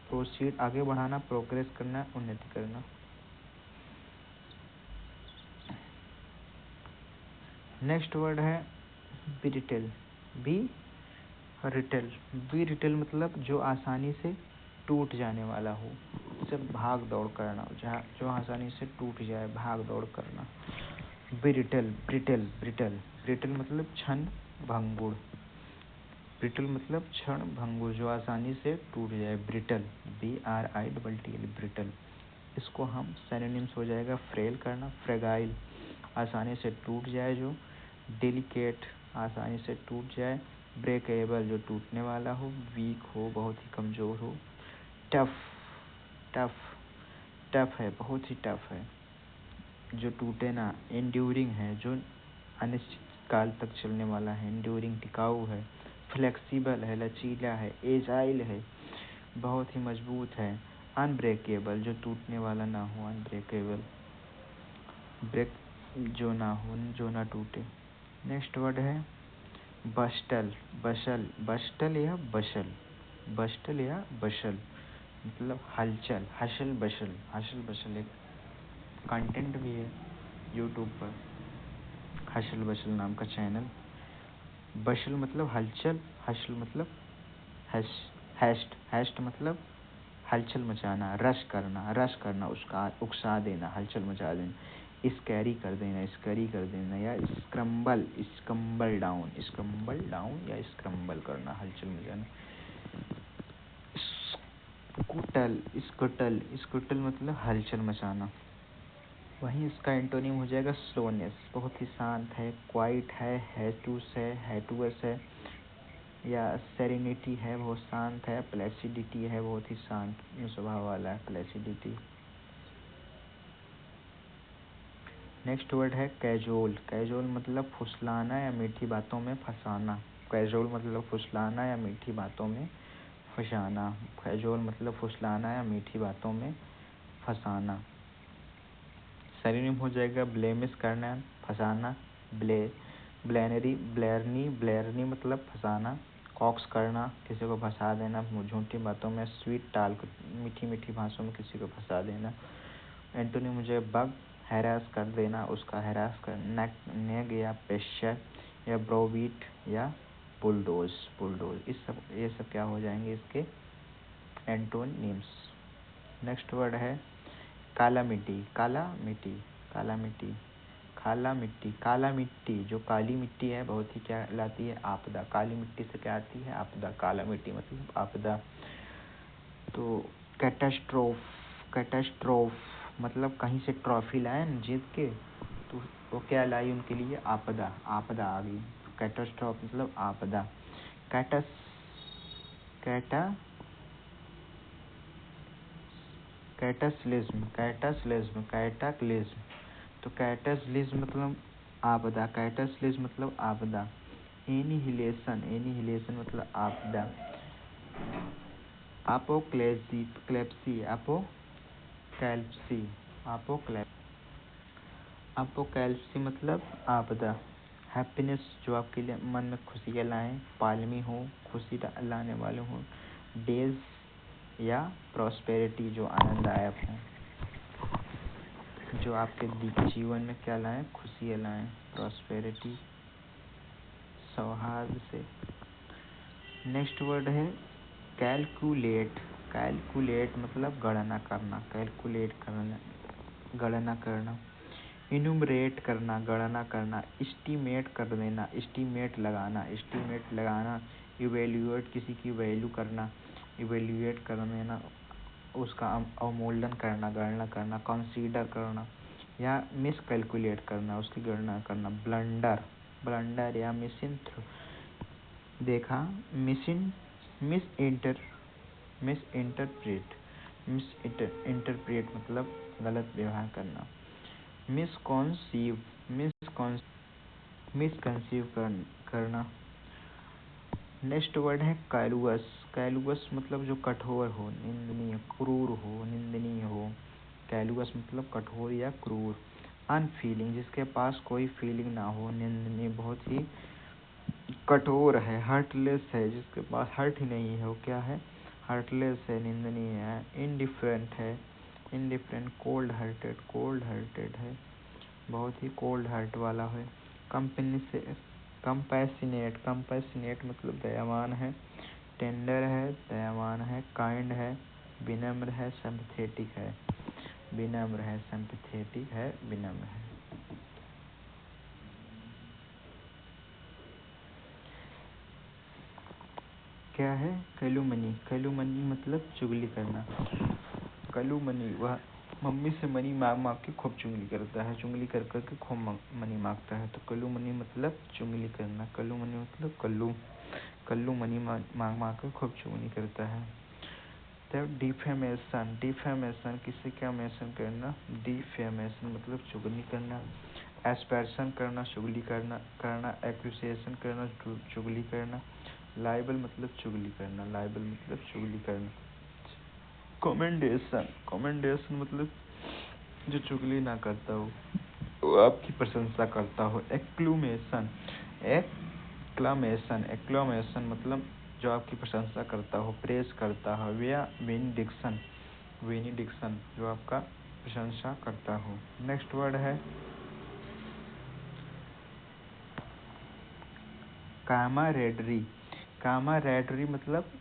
प्रोसीड आगे बढ़ाना, प्रोग्रेस करना, उन्नति करना। नेक्स्ट वर्ड है बिरिटल, बी रिटेल मतलब जो आसानी से टूट जाने वाला हो, जैसे भाग दौड़ करना, जो आसानी से टूट जाए, भाग दौड़ करना। ब्रिटल मतलब क्षण भंगुर, जो आसानी से टूट जाए, ब्रिटल, BRITTL, ब्रिटल। इसको हम सिनोनिम्स हो जाएगा फ्रेल करना, फ्रेगाइल आसानी से टूट जाए जो, डेलिकेट आसानी से टूट जाए, ब्रेकेबल जो टूटने वाला हो, वीक हो बहुत ही कमज़ोर हो, टफ है बहुत ही टफ है जो टूटे ना, एंड्यूरिंग है जो अनिश्चित काल तक चलने वाला है, एंड्यूरिंग टिकाऊ है, फ्लेक्सिबल है लचीला है, एजाइल है बहुत ही मजबूत है, अनब्रेकेबल जो टूटने वाला ना हो, अनब्रेकेबल ब्रेक जो ना टूटे। नेक्स्ट वर्ड है बस्टल या बशल मतलब हलचल, हशल बशल एक कंटेंट भी है यूट्यूब पर, हशल बशल नाम का चैनल। बशल मतलब हलचल, हशल मतलब हैस्ट मतलब हलचल मचाना, रश करना, उसका उकसा देना, हलचल मचा देना। स्कैरी कर देना या स्क्रम्बल डाउन या स्क्रम्बल करना, हलचल मचाना। स्कुटल मतलब हलचल मचाना। वहीं इसका एंटोनिम हो जाएगा स्लोनेस, बहुत ही शांत है, क्वाइट है, हैटुअस है या सेरेनिटी है, बहुत शांत है, प्लेसिडिटी है, बहुत ही शांत स्वभाव वाला है, प्लेसिडिटी। नेक्स्ट वर्ड है कैजुअल मतलब फुसलाना या मीठी बातों में फंसाना, कैजुअल मतलब फुसलाना या मीठी बातों में फंसाना, कैजुअल मतलब फुसलाना या मीठी बातों में फंसाना। सिनोनिम हो जाएगा ब्लेमिश करना, फंसाना, ब्लेरनी मतलब फंसाना, कॉक्स करना, किसी को फंसा देना झूठी बातों में, स्वीट टॉक, मीठी मीठी भाषाओं में किसी को फंसा देना। एंटोनिम मुझे बग, हैरास कर देना, उसका हैरास कर, नेग या प्रेशर या ब्रोबीट या बुलडोज। ये सब क्या हो जाएंगे इसके एंटोनिम्स। नेक्स्ट वर्ड है काला मिट्टी। काला मिट्टी जो काली मिट्टी है बहुत ही क्या लाती है, आपदा। काली मिट्टी से क्या आती है, आपदा। काला मिट्टी मतलब आपदा। तो कैटास्ट्रोफ मतलब कहीं से ट्रॉफी लाए न जीत के, तो वो क्या लाई उनके लिए, आपदा आ गई। कैटास्ट्रोफ मतलब आपदा। कैटाक्लिज्म तो कैटाक्लिज्म मतलब आपदा। एनिहिलेशन मतलब आपदा। अपोकैलिप्सी मतलब आपदा। हैप्पीनेस जो आपके लिए मन में खुशियाँ लाएं, पालमी हो, खुशी लाने वाले हो। डेज या प्रॉस्पेरिटी जो आनंददायक हो, जो आपके जीवन में क्या लाएं, खुशियाँ लाएं, प्रॉस्पेरिटी, सौहार्द से। नेक्स्ट वर्ड है कैलकुलेट मतलब गणना करना। इनुमरेट करना, गणना करना। एस्टीमेट लगाना। इवेल्युएट किसी की वैल्यू करना, इवेल्युएट कर देना, उसका अवमूल्यन करना, गणना करना। कंसीडर करना या मिसकैलकुलेट करना, उसकी गणना करना। ब्लंडर या मिसइंटरप्रेट मतलब गलत व्यवहार करना। मिसकंसीव करना। नेक्स्ट वर्ड है कैलुअस मतलब जो कठोर हो, निंदनीय, क्रूर हो, निंदनीय हो। कैलुअस मतलब कठोर या क्रूर। अनफीलिंग जिसके पास कोई फीलिंग ना हो, निंदनीय, बहुत ही कठोर है। हर्टलेस है जिसके पास हर्ट ही नहीं है, वो क्या है, हर्टलेस है, निंदनीय है। इंडिफरेंट है, कोल्ड हार्टेड है, बहुत ही कोल्ड हार्ट वाला है। कंपैशनेट मतलब दयावान है। टेंडर है, दयावान है। काइंड है, विनम्र है, सिंपैथेटिक है। क्या है कैलुमनी मतलब चुगली करना। कैलुमनी वह मम्मी से मनी मांग के खूब चुगली करता है, चुगली कर के खूब मनी मांगता है। तो कैलुमनी मतलब चुगली करना। कैलुमनी मतलब कल्लू मनी मांग के खूब चुगली करता है। तब डिफेमेशन किसी का मेंशन करना। डिफेमेशन मतलब चुगली करना। एस्पर्शन करना, चुगली करना। एक्यूसेशन करना, चुगली करना। लाइबल मतलब चुगली करना। कमेंडेशन मतलब जो चुगली ना करता हो, वो आपकी प्रशंसा करता हो। एक्लामेशन मतलब जो आपकी प्रशंसा करता हो, प्रेस करता हो। या वेनिडिक्शन जो आपका प्रशंसा करता हो। नेक्स्ट वर्ड है कामारेडरी मतलब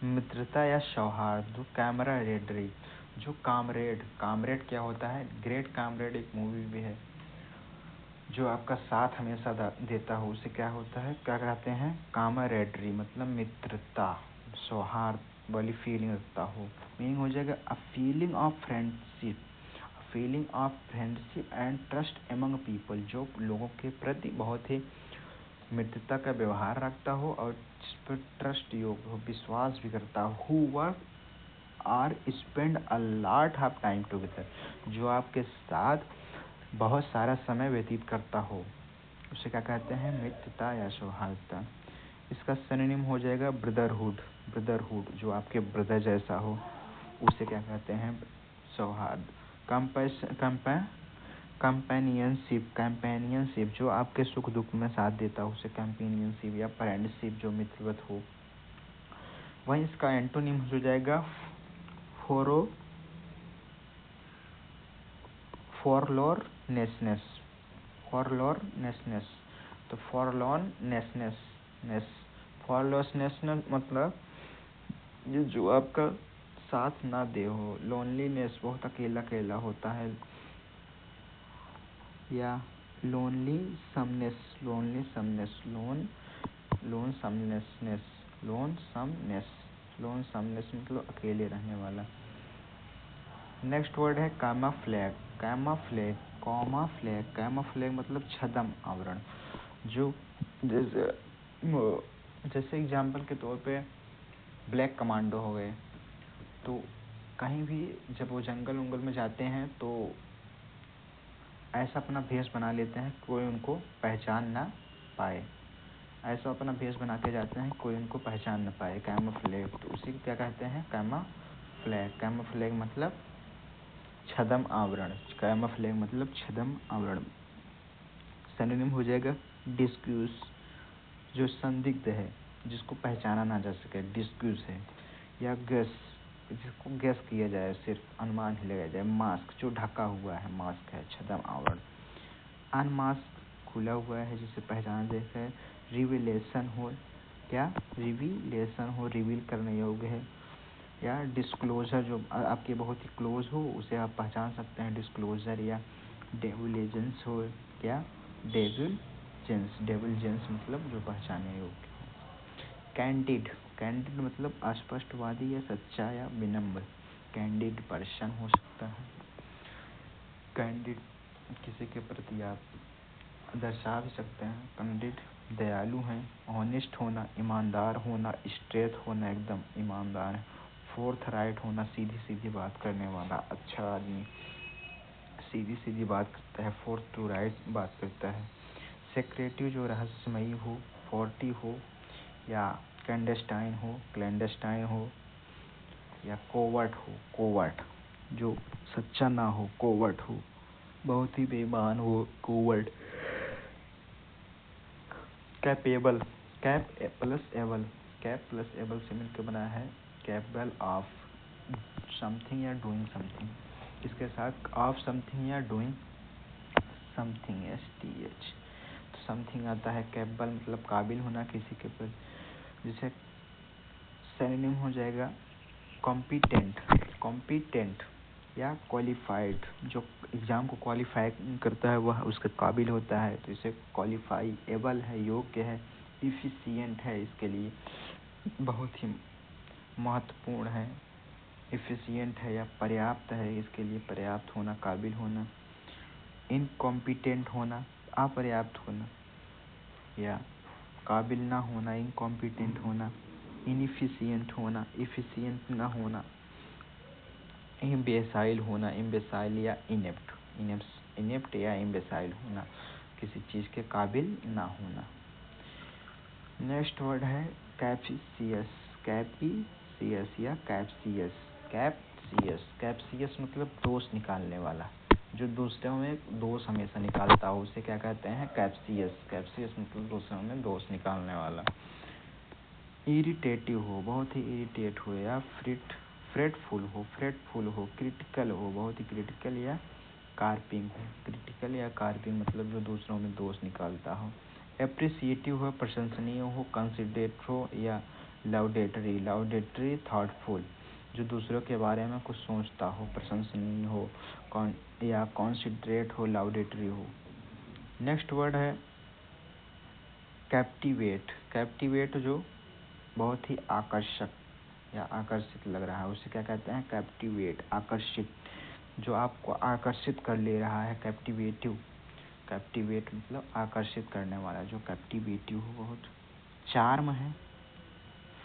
मित्रता या सौहार्द। जो कैमरारेडरी, जो कामरेड क्या होता है, ग्रेट कामरेड एक मूवी भी है, जो आपका साथ हमेशा देता हो, उसे क्या होता है, क्या कहते हैं, कामरेडरी मतलब मित्रता, सौहार्द वाली फीलिंग रखता हो। मीनिंग हो जाएगा a feeling of friendship and trust among people, जो लोगों के प्रति बहुत ही मित्रता का व्यवहार रखता हो और जिस पर ट्रस्ट योग हो, विश्वास भी करता हो। Who work or spend a lot of time together, जो आपके साथ बहुत सारा समय व्यतीत करता हो, उसे क्या कहते हैं, मित्रता या सौहार्दता। इसका सिनोनिम हो जाएगा ब्रदरहुड, जो आपके ब्रदर जैसा हो, उसे क्या कहते हैं, सौहार्द। कंपेनियनशिप जो आपके सुख दुख में साथ देता हो, उसे कंपेनियनशिप। या फ्रेंडशिप जो मित्रवत हो, वहीं इसका एंटोनिम हो जाएगा फॉरलॉरनेसनेस। तो फॉरलॉसनेस मतलब ये जो आपका साथ ना दे हो, लोनलीनेस, बहुत अकेला अकेला होता है, या लोनली समनेस मतलब अकेले रहने वाला। नेक्स्ट वर्ड है कैमाफ्लैग मतलब छद्म आवरण। जो जैसे एग्जाम्पल के तौर पे ब्लैक कमांडो हो गए, तो कहीं भी जब वो जंगल उंगल में जाते हैं तो ऐसा अपना भेष बना लेते हैं कोई उनको पहचान ना पाए, ऐसा अपना भेष बना के जाते हैं कोई उनको पहचान ना पाए, कैमोफ्लेग। तो उसी को क्या कहते हैं? कैमोफ्लेग मतलब छद्म आवरण। सिनोनिम हो जाएगा डिस्क्यूज, जो संदिग्ध है, जिसको पहचाना ना जा सके, डिस्क्यूज है। या गेस, जिसको गेस किया जाए, सिर्फ अनुमान ही लगाया जाए। मास्क, जो ढका हुआ है, मास्क है, छद्म आवरण। अनमास्क, खुला हुआ है, जिसे पहचाना जाता है। रिवीलेशन हो, रिवील करने योग्य है। या डिस्क्लोजर, जो आपके बहुत ही क्लोज हो, उसे आप पहचान सकते हैं, डिस्क्लोजर। या डेविलेजेंस हो, क्या? डेविलजेंस मतलब जो पहचाने योग्य हो। कैंडिड मतलब अस्पष्टवादी या सच्चा या विनम्र, कैंडिड पर्सन हो सकता है। कैंडिड किसी के प्रति आप दर्शा भी सकते हैं। कैंडिड दयालु हैं। ऑनेस्ट होना, ईमानदार होना, स्ट्रेट होना, एकदम ईमानदार है। फोर्थराइट होना, सीधी बात करने वाला, अच्छा आदमी, सीधी बात करता है, फोर्थ टू राइट बात करता है। सेक्रेटिव, जो रहस्यमयी हो, फोर्टी हो, या क्लैंडस्टाइन हो, या कोवर्ट, जो सच्चा ना हो, कोवर्ट हो, बहुत ही बेईमान हो, covert. Capable, cap plus able से मिलकर बना है कैपेबल ऑफ समथिंग या डूइंग समथिंग। इसके साथ ऑफ समथिंग या डूइंग समथिंग, STH। तो समथिंग आता है। कैपेबल मतलब काबिल होना किसी के प्रति, जिसे सिनोनिम हो जाएगा कॉम्पिटेंट या क्वालिफाइड। जो एग्ज़ाम को क्वालिफाई करता है वह उसके काबिल होता है, तो इसे क्वालिफाई। एबल है, योग्य है। इफ़िशिएंट है, इसके लिए बहुत ही महत्वपूर्ण है। इफ़िशिएंट है या पर्याप्त है, इसके लिए पर्याप्त होना, काबिल होना। इनकॉम्पिटेंट होना, अपर्याप्त होना, या काबिल ना होना, इनकॉम्पिटेंट होना। इनएफिशिएंट होना, एफिशिएंट ना होना। इम्बेसाइल होना, इम्बेसाइल या इनेप्ट या इम्बेसाइल होना, किसी चीज़ के काबिल ना होना। नेक्स्ट वर्ड है कैप्सियस या कैप्सियस मतलब दोष निकालने वाला, जो दूसरों में दोष हमेशा निकालता हो, उसे क्या कहते हैं? कैप्सियस मतलब दूसरों में दोष निकालने वाला। इरिटेटिव हो, बहुत ही इरिटेट हो, या फ्रेटफुल हो, क्रिटिकल हो, बहुत ही क्रिटिकल, या कार्पिंग हो। क्रिटिकल या कार्पिंग मतलब जो दूसरों में दोष निकालता हो। एप्रिसिएटिव हो, प्रशंसनीय हो, कंसिडरेट हो, या लाउडेटरी थॉटफुल, जो दूसरों के बारे में कुछ सोचता हो, प्रशंसनीय हो, या कॉन्सिडरेट हो, लाउडेटरी हो। नेक्स्ट वर्ड है कैप्टिवेट, जो बहुत ही आकर्षक या आकर्षित लग रहा है, उसे क्या कहते हैं? कैप्टिवेट, आकर्षित, जो आपको आकर्षित कर ले रहा है, कैप्टिवेट मतलब आकर्षित करने वाला, जो कैप्टिवेटिव हो, बहुत। चार्म है,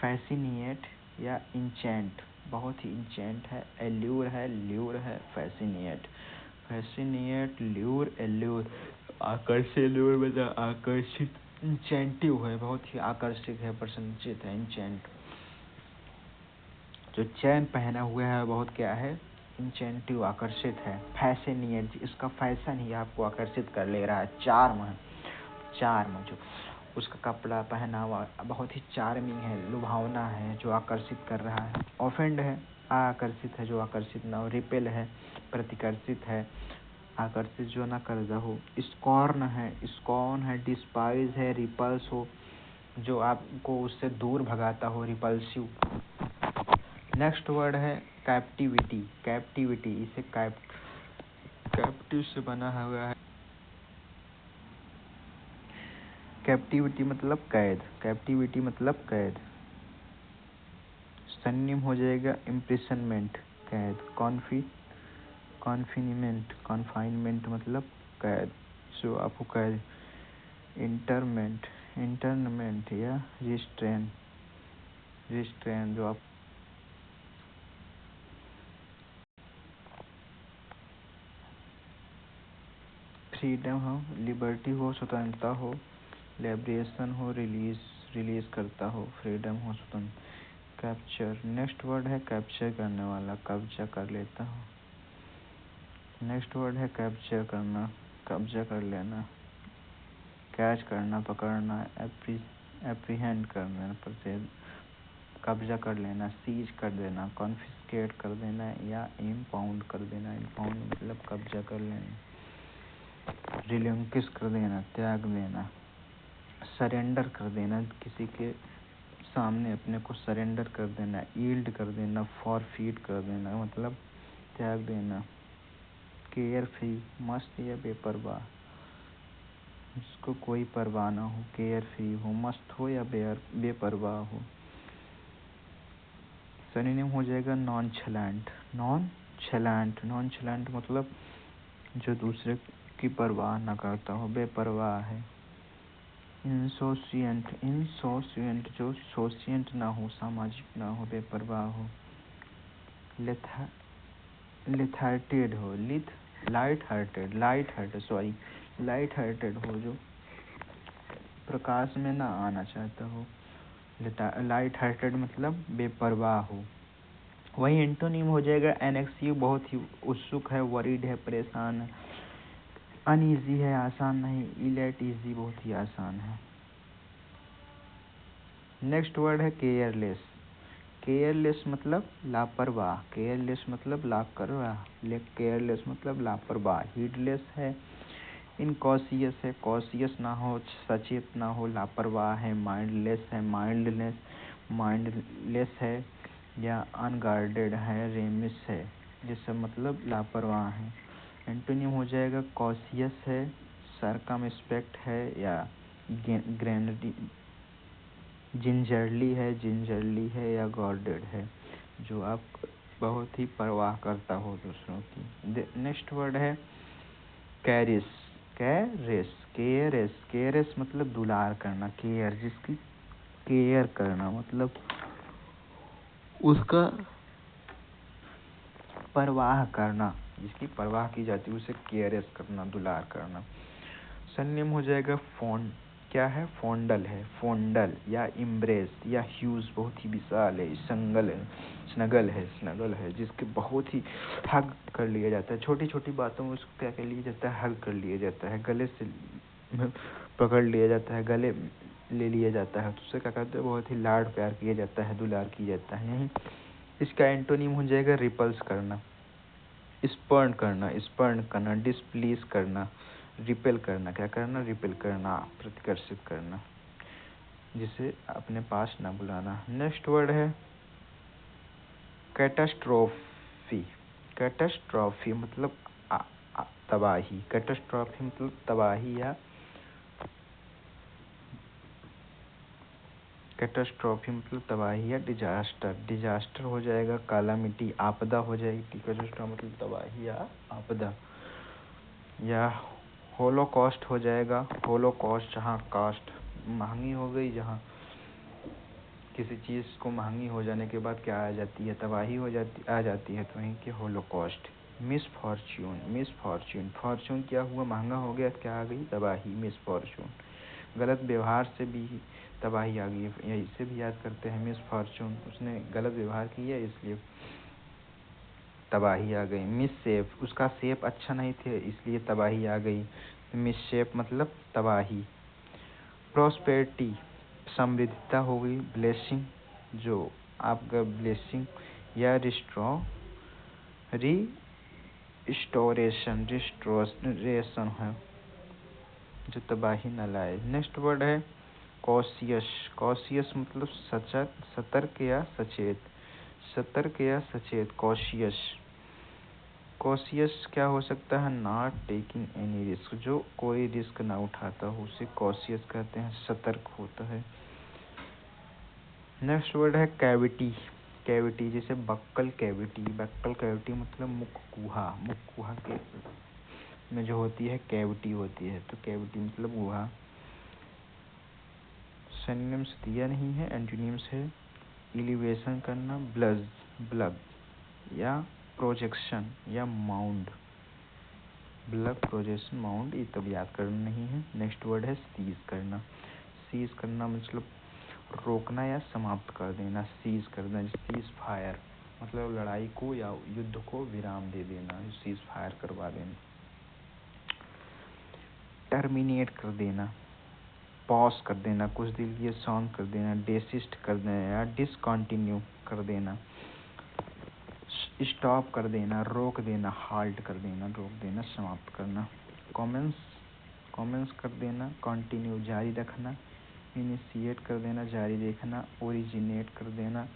फैसिनिएट या इंचेंट, बहुत ही इंचेंट है। एल्यूर है, ल्यूर है, फैसिनिएट, ल्यूर, आकर्षित, ल्यूर मतलब आकर्षित। इंचेंटिव है, बहुत ही आकर्षित है, प्रसन्नचित है, इंचेंट। जो चैन पहना हुआ है बहुत क्या है? इंचेंटिव, आकर्षित है। फैसिनिएट, इसका फैशन ही आपको आकर्षित कर ले रहा है। चार्म, जो उसका कपड़ा पहनावा बहुत ही चार्मिंग है, लुभावना है, जो आकर्षित कर रहा है। ऑफेंड है, आकर्षित है, जो आकर्षित ना हो। रिपेल है, प्रतिकर्षित है, आकर्षित जो ना कर हो। स्कॉर्न है, स्कॉर्न है, डिस्पाइज है, रिपल्स हो, जो आपको उससे दूर भगाता हो, रिपल्सिव। नेक्स्ट वर्ड है कैप्टिविटी। कैप्टिविटी, इसे कैप्टिव से बना हुआ है। कैप्टिविटी मतलब कैद, कैप्टिविटी मतलब कैद। सन्निम हो जाएगा इम्प्रिजनमेंट, कैद। कॉन्फिनमेंट, कॉन्फाइनमेंट मतलब कैद, जो आपको कैद। इंटरनमेंट या रिस्ट्रेन जो आप। फ्रीडम हो, लिबर्टी हो, स्वतंत्रता हो। लिबरेशन हो, रिलीज करता हो, फ्रीडम हो, स्वतंत्र। कैप्चर, नेक्स्ट वर्ड है कैप्चर करने वाला, कब्जा कर लेता हो। नेक्स्ट वर्ड है कैप्चर करना, कब्जा कर लेना। कैच करना, पकड़ना। एप्रीहेंड करना, कब्जा कर लेना, सीज कर देना, कॉन्फिस्केट कर देना या इम्पाउंड कर देना। इम्पाउंड मतलब कब्जा कर लेना। रिलिंक्विश कर देना, त्याग देना। सरेंडर कर देना, किसी के सामने अपने को सरेंडर कर देना। यील्ड कर देना, फॉरफीट कर देना मतलब त्याग देना। केयर फ्री, मस्त या बेपरवाह, जिसको कोई परवाह ना हो, केयर फ्री हो। मस्त हो या बेपरवाह हो। सिनोनिम हो जाएगा नॉनचलेंट। नॉनचलेंट मतलब जो दूसरे की परवाह ना करता हो, बेपरवाह है। इंसोशिएंट जो सोशिएंट ना हो, सामाजिक ना हो, बेपरवाह हो। लेथार्टेड हो, लाइट हार्टेड हो, जो प्रकाश में ना आना चाहता हो। लाइट हार्टेड मतलब बेपरवाह हो। वही एंटोनिम हो जाएगा एनेक्सिव, बहुत ही उत्सुक है, वरीड है, परेशान है। अनईजी है, आसान नहीं। इलेट, ईजी, बहुत ही आसान है। नेक्स्ट वर्ड है केयरलेस। केयरलेस मतलब लापरवाह, केयरलेस मतलब लापरवाह, केयरलेस मतलब लापरवाह। हीडलेस है, इनकॉशियस है, कॉशियस ना हो, सचेत ना हो, लापरवाह है। माइंडलेस है, माइंडलेस है या अनगार्डेड है, रेमिस है, जिससे मतलब लापरवाह है। एंटोनिम हो जाएगा कॉशियस है, सरकमस्पेक्ट है या जिंजरली है या गार्डेड है, जो आप बहुत ही परवाह करता हो दूसरों की। नेक्स्ट वर्ड है कैरिस। केयरेस मतलब दुलार करना। केयर, जिसकी केयर करना मतलब उसका परवाह करना, जिसकी परवाह की जाती है उसे केयरेस करना, दुलार करना। सन्निम हो जाएगा क्या है, फोंडल है, फोंडल या इम्ब्रेस या ह्यूज, बहुत ही विशाल है। स्नगल है, जिसके बहुत ही हग कर लिया जाता है। छोटी छोटी बातों में उसको क्या कर लिया जाता है, हग कर लिया जाता है, गले से पकड़ लिया जाता है, गले ले लिया जाता है, तो उससे क्या करते हैं, बहुत ही लाड प्यार किया जाता है, दुलार किया जाता है। यही इसका एंटोनिम हो जाएगा रिपल्स करना, स्पर्न करना, डिसप्लीज करना, रिपेल करना। क्या करना, रिपेल करना, प्रतिकर्षित करना, जिसे अपने पास ना बुलाना। नेक्स्ट वर्ड है कैटास्ट्रोफी। कैटास्ट्रोफी मतलब तबाही। कैटास्ट्रोफी मतलब तबाही या कैटास्ट्रोफी मतलब तबाही या डिजास्टर हो जाएगा कालामिटी, आपदा हो जाएगी। कैटास्ट्रोफी मतलब तबाही या आपदा। या होलोकॉस्ट हो जाएगा। होलोकॉस्ट, जहाँ कास्ट महंगी हो गई, जहाँ किसी चीज़ को महंगी हो जाने के बाद क्या आ जाती है, तबाही आ जाती है, तो वहीं के होलोकॉस्ट। मिसफॉर्च्यून, फॉर्च्यून क्या हुआ, महंगा हो गया, क्या आ गई, तबाही, मिसफॉर्च्यून। गलत व्यवहार से भी तबाही आ गई है, इसे भी याद करते हैं, मिसफॉर्च्यून, उसने गलत व्यवहार किया इसलिए तबाही आ गई। मिसशेप, उसका शेप अच्छा नहीं थे इसलिए तबाही आ गई। मिसशेप मतलब तबाही। प्रॉस्पेरिटी समृद्धता हो गई, ब्लेसिंग जो आपका ब्लेसिंग, या रिस्टोरेशन है जो तबाही न लाए। नेक्स्ट वर्ड है कॉशियस। कॉशियस मतलब सतर्क या सचेत, सतर्क या सचेत, कॉशियस। कॉशियस क्या हो सकता है, नॉट टेकिंग एनी रिस्क, जो कोई रिस्क ना उठाता हो उसे कॉशियस कहते हैं, सतर्क होता है। नेक्स्ट वर्ड है कैविटी। कैविटी जैसे बक्कल कैविटी, बक्कल कैविटी मतलब मुख गुहा, मुख गुहा के में जो होती है कैविटी होती है, तो कैविटी मतलब गुहा। सिनोनिम्स दिया नहीं है, एंटोनिम्स है एलिवेशन करना, ब्लग या प्रोजेक्शन या माउंड, ब्लग प्रोजेक्शन माउंड, ये तब याद करना नहीं है। नेक्स्ट वर्ड है सीज करना। सीज करना मतलब रोकना या समाप्त कर देना, सीज करना, सीज फायर मतलब लड़ाई को या युद्ध को विराम दे देना, सीज फायर करवा देना। टर्मिनेट कर देना, पॉज कर देना, कुछ देर के लिए शांत कर देना, डेसिस्ट कर देना या डिसकंटिन्यू कर देना, स्टॉप कर देना, रोक देना, हाल्ट कर देना, रोक देना, समाप्त करना। कमेंस कर देना, कंटिन्यू जारी रखना, इनिशिएट कर देना, जारी देखना, ओरिजिनेट कर देना,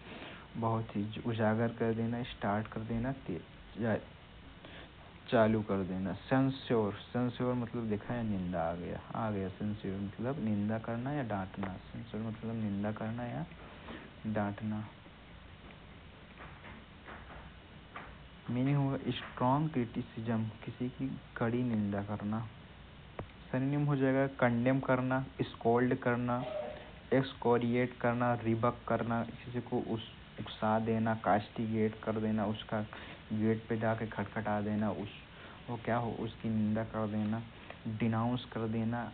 बहुत ही उजागर कर देना, स्टार्ट कर देना, चालू कर देना। सेंस्योर मतलब देखा या निंदा, आ गया सेंस्योर मतलब निंदा करना या डांटना, सेंस्योर मतलब निंदा करना या डांटना। मीनिंग होगा स्ट्रॉन्ग क्रिटिसिज्म, किसी की कड़ी निंदा करना। सिनोनिम हो जाएगा कंडेम करना, स्कोल्ड करना, एक्सकोरिएट करना, रिबक करना, किसी को उकसा देना, कास्टिगेट कर देना, उसका गेट पे जाके खटखटा देना, वो क्या हो उसकी निंदा कर देना, डिनाउंस कर देना,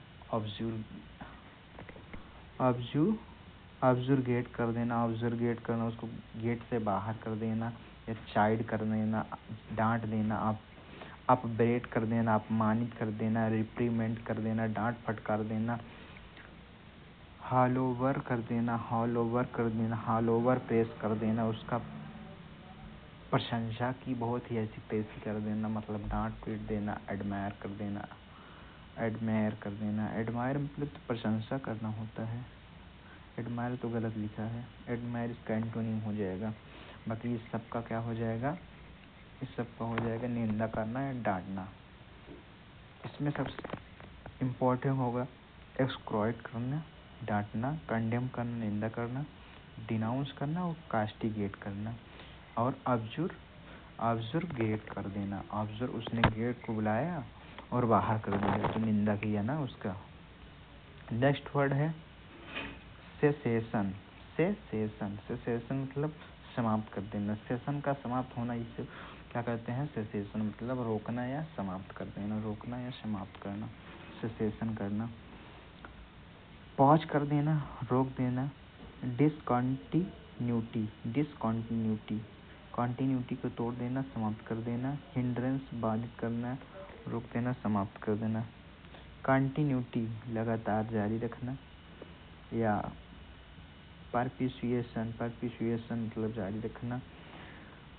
ऑब्जर्गेट कर देना, ऑब्जर्गेट करना, उसको गेट से बाहर कर देना या चाइड कर देना, डांट देना, अपब्रेड कर देना, अपमानित कर देना, रिप्रीमेंट कर देना, डांट फटकार देना, हॉलोवर कर देना, हॉलोवर प्रेस कर देना, उसका प्रशंसा की बहुत ही ऐसी प्रेस कर देना, मतलब डांट पीट देना, एडमायर कर देना, एडमायर मतलब तो प्रशंसा करना होता है, एडमायर तो गलत लिखा है, एडमायर इसका एंटोनिम हो जाएगा। बाकी इस सब का क्या हो जाएगा, इस सब का हो जाएगा निंदा करना या डांटना। इसमें सबसे इम्पोर्टेंट होगा एक्सक्रोइट करना, डांटना, कंडेम करना, निंदा करना, डिनाउंस करना और कास्टिगेट करना, और ऑब्जर्गेट कर देना, उसने गेट को बुलाया और बाहर कर दिया तो निंदा किया ना उसका। नेक्स्ट वर्ड है सेसेशन। सेसेशन मतलब समाप्त कर देना, सेशन का समाप्त होना, इसे क्या कहते हैं, सेसेशन मतलब रोकना या समाप्त कर देना, रोकना या समाप्त करना, सेसेशन करना। पॉज कर देना, रोक देना, कंटिन्यूटी को तोड़ देना, समाप्त कर देना, हिंड्रेंस बाधित करना, रोक देना, समाप्त कर देना। कंटिन्यूटी लगातार जारी रखना, या परपिचुएशन मतलब जारी रखना,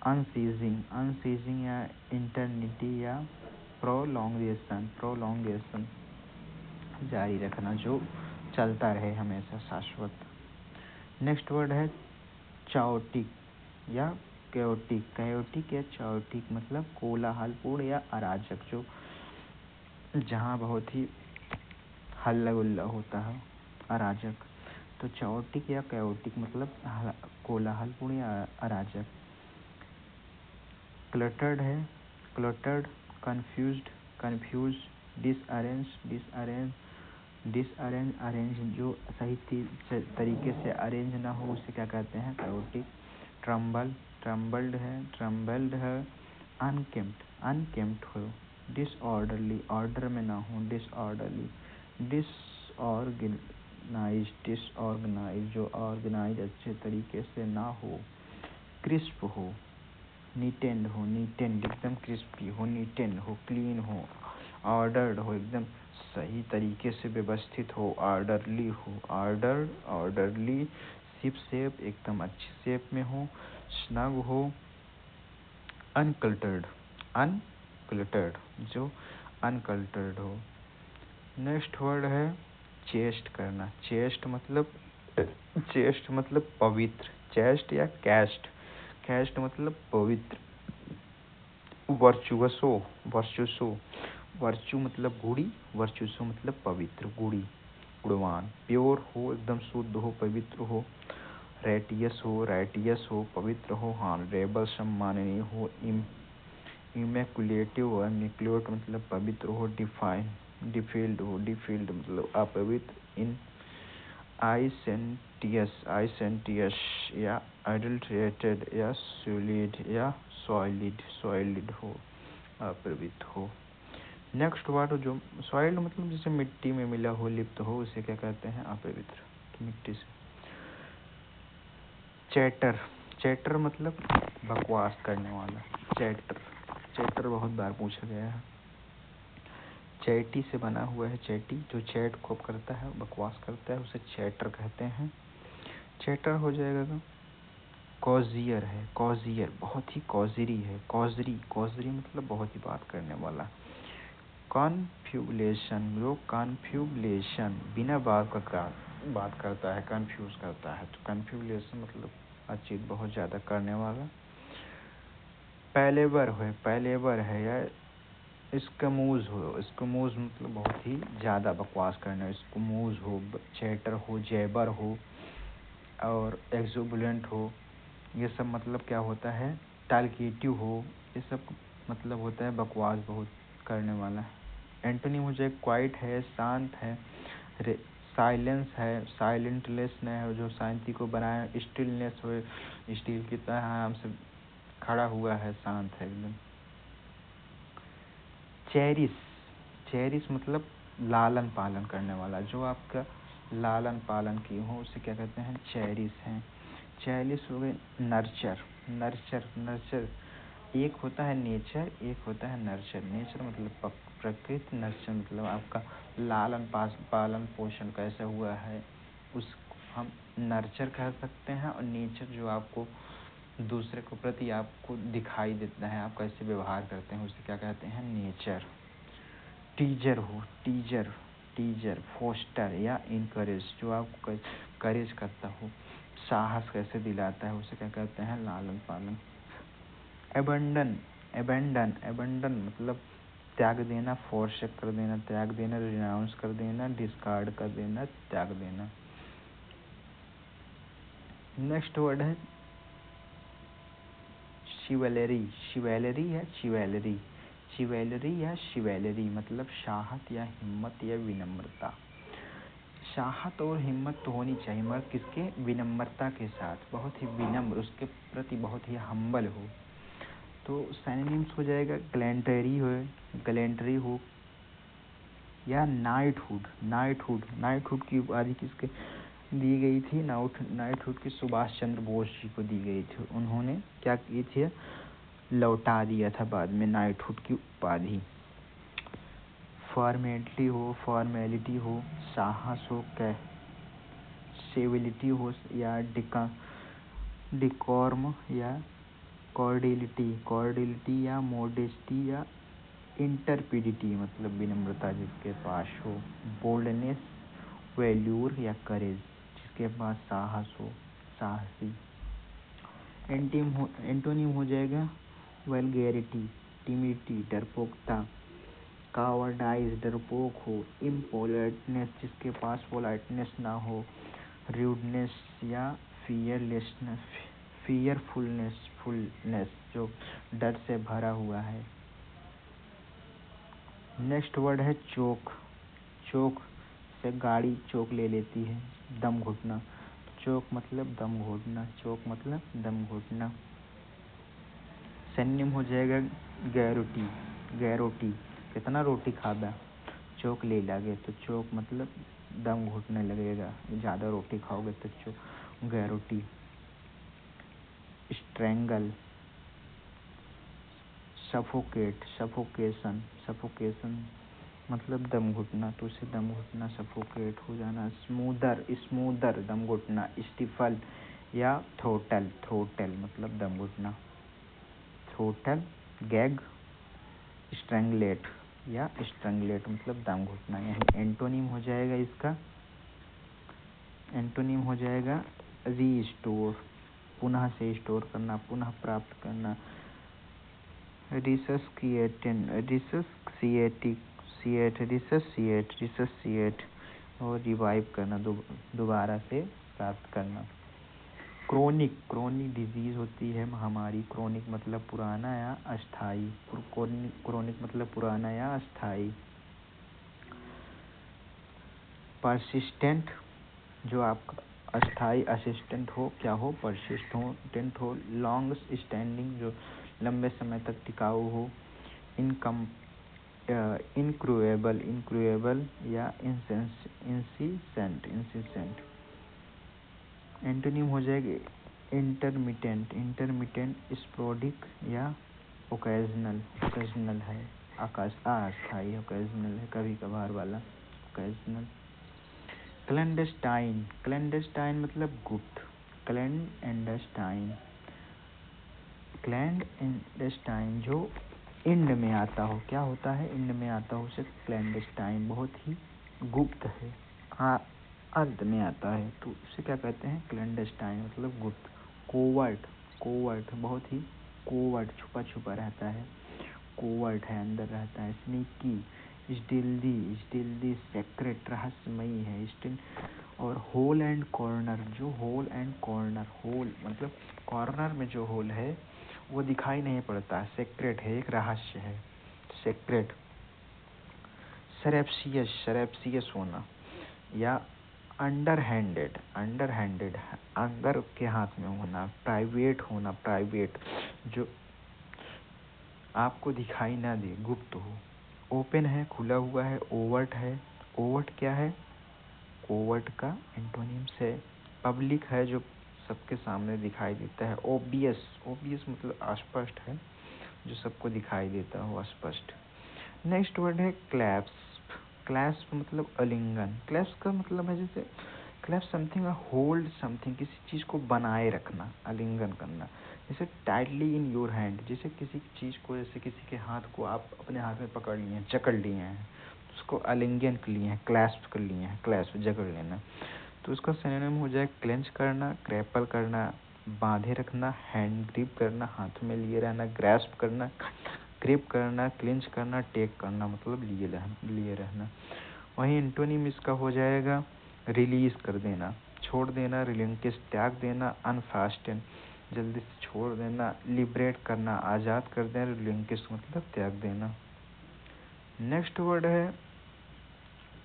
अनसीजिंग या इंटरनिटी या प्रोलॉन्गेशन जारी रखना, जो चलता रहे हमेशा, शाश्वत। नेक्स्ट वर्ड है चाओटिक या कैओटिक या चाओटिक मतलब कोलाहलपूर्ण या अराजक, जो जहाँ बहुत ही हल्ला गुल्ला होता है, अराजक। तो चाओटिक या कैओटिक मतलब कोलाहलपूर्ण या अराजक। क्लटर्ड है, कंफ्यूज, डिसअरेंज जो सही तरीके से अरेंज ना हो उसे क्या कहते हैं, कैओटिक। ट्रम्बल्ड है, अनकेम्प्ट हो, डिसऑर्डरली ऑर्डर में ना हो, डिसऑर्डरली, डिसऑर्गेनाइज जो ऑर्गेनाइज अच्छे तरीके से ना हो, क्रिस्प हो, नीटेंड एकदम क्रिस्पी हो, नीटेंड हो, क्लीन हो, ऑर्डर्ड हो, एकदम सही तरीके से व्यवस्थित हो, ऑर्डरली हो, ऑर्डरली, शिप शेप एकदम अच्छी शेप में हो, स्नग हो, अनक्लटर्ड जो अनकल्टर्ड हो। नेक्स्ट वर्ड है चेस्ट करना। चेस्ट मतलब पवित्र, चेस्ट या कैस्ट मतलब पवित्र। वर्चुअसो, वर्चू मतलब गुड़ी, वर्चुअसो मतलब पवित्र, गुणवान। प्योर हो, एकदम शुद्ध हो, पवित्र हो। राइटियस हो, पवित्र हो। ऑनरेबल सम्माननीय हो। इमैकुलेटिव मतलब पवित्र हो। डिफील्ड मतलब अपवित्र। इन आइसेंटियस या अडल्ट्रेटेड या सॉलिड हो, अपवित्र हो। नेक्स्ट वर्ड जो सॉइल्ड मतलब जैसे मिट्टी में मिला हो, लिप्त हो, उसे क्या कहते हैं? अपवित्र, तो मिट्टी से। चैटर मतलब बकवास करने वाला। चैटर बहुत बार पूछा गया है। चैटी से बना हुआ है चैटी, जो चैट को करता है, बकवास करता है, उसे चैटर कहते हैं। चैटर हो जाएगा। कॉजियर है, कॉजियर बहुत ही कॉजरी है। कॉजरी मतलब बहुत ही बात करने वाला। कॉन्फ्यूलेशन बिना बात करता है, कन्फ्यूज करता है, तो कन्फ्यूलेशन मतलब बातचीत बहुत ज़्यादा करने वाला। पैलेबर है या स्कमूज मतलब बहुत ही ज़्यादा बकवास करना। स्कमूज हो, चैटर हो, जैबर हो और एक्सुबुलेंट हो, ये सब मतलब क्या होता है? टालकेटिव हो, ये सब मतलब होता है बकवास बहुत करने वाला। एंटोनिम हो जाए क्वाइट है, शांत है। साइलेंस है, साइलेंटलेस है, जो शांति को बनाए। स्टिलनेस हो, स्टील की तरह आराम से खड़ा हुआ है, शांत है एकदम। चेरिस मतलब लालन पालन करने वाला, जो आपका लालन पालन की हो, उसे क्या कहते हैं? चेरिस हैं। चेरिस हो गए नर्चर। एक होता है नेचर, एक होता है नर्चर। नेचर मतलब प्रकृति, नर्चर मतलब आपका लालन पालन पोषण कैसे हुआ है, उस हम नर्चर कह सकते हैं। और नेचर जो आपको दूसरे को प्रति आपको दिखाई देता है, आप कैसे व्यवहार करते हैं, उसे क्या कहते हैं? नेचर। टीजर फोस्टर या इनकरेज, जो आपको करेज करता हो, साहस कैसे दिलाता है, उसे क्या कहते हैं? लालन पालन। एबंडन मतलब त्याग देना, फोरशेक कर देना, त्याग देना, रिनाउंस कर देना, डिस्कार्ड कर देना, त्याग देना। नेक्स्ट वर्ड है शिवैलरी मतलब साहस या हिम्मत या विनम्रता। साहस और हिम्मत तो होनी चाहिए, मगर किसके? विनम्रता के साथ, बहुत ही विनम्र, उसके प्रति बहुत ही हम्बल हो। तो सिनोनिम्स हो जाएगा गैलेंटरी हो या नाइटहुड की उपाधि किसके दी गई थी? नाइटहुड की सुभाष चंद्र बोस जी को दी गई थी। उन्होंने क्या की थी? लौटा दिया था बाद में नाइटहुड की उपाधि। फॉर्मेलिटी हो, साहस हो, सिविलिटी हो या डिकॉर्म या कॉर्डिलिटी या मोडेस्टी या इंटरपिडिटी मतलब विनम्रता जिसके पास हो। बोल्डनेस, वैल्यूर या करेज, जिसके पास साहस हो, साहसी। एंटोनिम हो जाएगा वल्गैरिटी, टिमिडिटी, डरपोकता। कावर्डाइज, डरपोक हो। इम्पोलाइटनेस, जिसके पास पोलाइटनेस ना हो। रूडनेस या फुलनेस, जो डर से भरा हुआ है। नेक्स्ट वर्ड है चोक से गाड़ी चोक ले लेती है, दम घुटना। चोक मतलब दम घुटना। सिनोनिम हो जाएगा गैरोटी, कितना रोटी खाबा, चोक ले लागे, तो चोक मतलब दम घुटने लगेगा, ज़्यादा रोटी खाओगे तो चोक, गैरोटी। स्ट्रेंगल, सफोकेशन, मतलब दम घुटना, तो उसे दम घुटना, सफोकेट हो जाना। स्मूदर, स्मूदर दम घुटना। स्टिफल या थ्रोटल, थ्रोटल मतलब दम घुटना। थ्रोटल, गैग, स्ट्रैंगलेट या स्ट्रैंगलेट मतलब दम घुटना। यही एंटोनिम हो जाएगा इसका। एंटोनिम हो जाएगा रीस्टोर, पुनः से स्टोर करना, पुनः प्राप्त करना। रिसस्किएटिन, रिससिएट और रिवाइव करना, दोबारा से प्राप्त करना। क्रोनिक, क्रोनिक डिजीज होती है महामारी। क्रोनिक मतलब पुराना या अस्थाई। क्रोनिक मतलब पुराना या अस्थाई। परसिस्टेंट, जो आपका अस्थाई असिस्टेंट हो, क्या हो, परसिस्टेंट हो। लॉन्ग स्टैंडिंग, जो लंबे समय तक टिकाऊ हो। इनक्रूएबल, इनक्रूएबल या इंसिसेंट, इंसिसेंट। एंटोनिम हो जाएगी इंटरमिटेंट, इंटरमिटेंट, स्पोरेडिक या ओकेजनल, ओकेजनल है अस्थाई, ओकेजनल है कभी कभार वाला, ओकेजनल। क्लैंडस्टाइन, क्लैंडस्टाइन मतलब गुप्त। क्लैंडस्टाइन, क्लैंडस्टाइन जो इंड में आता हो, क्या होता है, इंड में आता हो, उसे क्लैंडस्टाइन, बहुत ही गुप्त है, अंत में आता है, तो उसे क्या कहते हैं, क्लैंडस्टाइन मतलब गुप्त। कोवर्ट, कोवर्ट बहुत ही कोवर्ट, छुपा छुपा रहता है, कोवर्ट है, अंदर रहता है। स्नीकी, स्टिल्दी, स्टिल्दी सेक्रेट, रहस्यमयी है, स्टिल। और होल एंड कॉर्नर, जो होल एंड कॉर्नर, होल मतलब कॉर्नर में जो होल है वो दिखाई नहीं पड़ता, सेक्रेट है, एक रहस्य है, सेक्रेट। सरेप्सियस, सरेप्सियस होना या अंडर हैंडेड, अंडर हैंडेड अंदर के हाथ में होना। प्राइवेट होना, प्राइवेट जो आपको दिखाई ना दे, गुप्त हो। ओपन है, खुला हुआ है। ओवर्ट है, ओवर्ट क्या है, ओवर्ट का एंटोनिम्स है पब्लिक है, जो सबके सामने दिखाई देता है। ओबियस, ओबियस मतलब स्पष्ट है, जो सबको दिखाई देता हो, स्पष्ट। नेक्स्ट वर्ड है क्लैप्स, क्लैप्स मतलब आलिंगन। क्लैप्स का मतलब है जैसे क्लैप समथिंग, होल्ड समथिंग, किसी चीज़ को बनाए रखना, आलिंगन करना। जैसे टाइटली इन योर हैंड, जैसे किसी चीज़ को, जैसे किसी के हाथ को आप अपने हाथ में पकड़ लिए हैं, जकड़ लिए हैं, उसको आलिंगन कर लिए हैं, क्लैस्प कर लिए हैं, क्लैस्प जकड़ लेना। तो उसका सिनोनिम हो जाए क्लेंच करना, ग्रैपल करना, बांधे रखना, हैंड ग्रिप करना, हाथ में लिए रहना, ग्रैस्प करना, ग्रिप करना, क्लिंच करना, टेक करना मतलब लिए रहना। वहीं एंटोनिम इसका हो जाएगा रिलीज कर देना, छोड़ देना, रिलिंक्विश त्याग देना, अनफास्टन जल्दी से छोड़ देना, लिबरेट करना आज़ाद कर देना, रिलिंक्विश मतलब त्याग देना। नेक्स्ट वर्ड है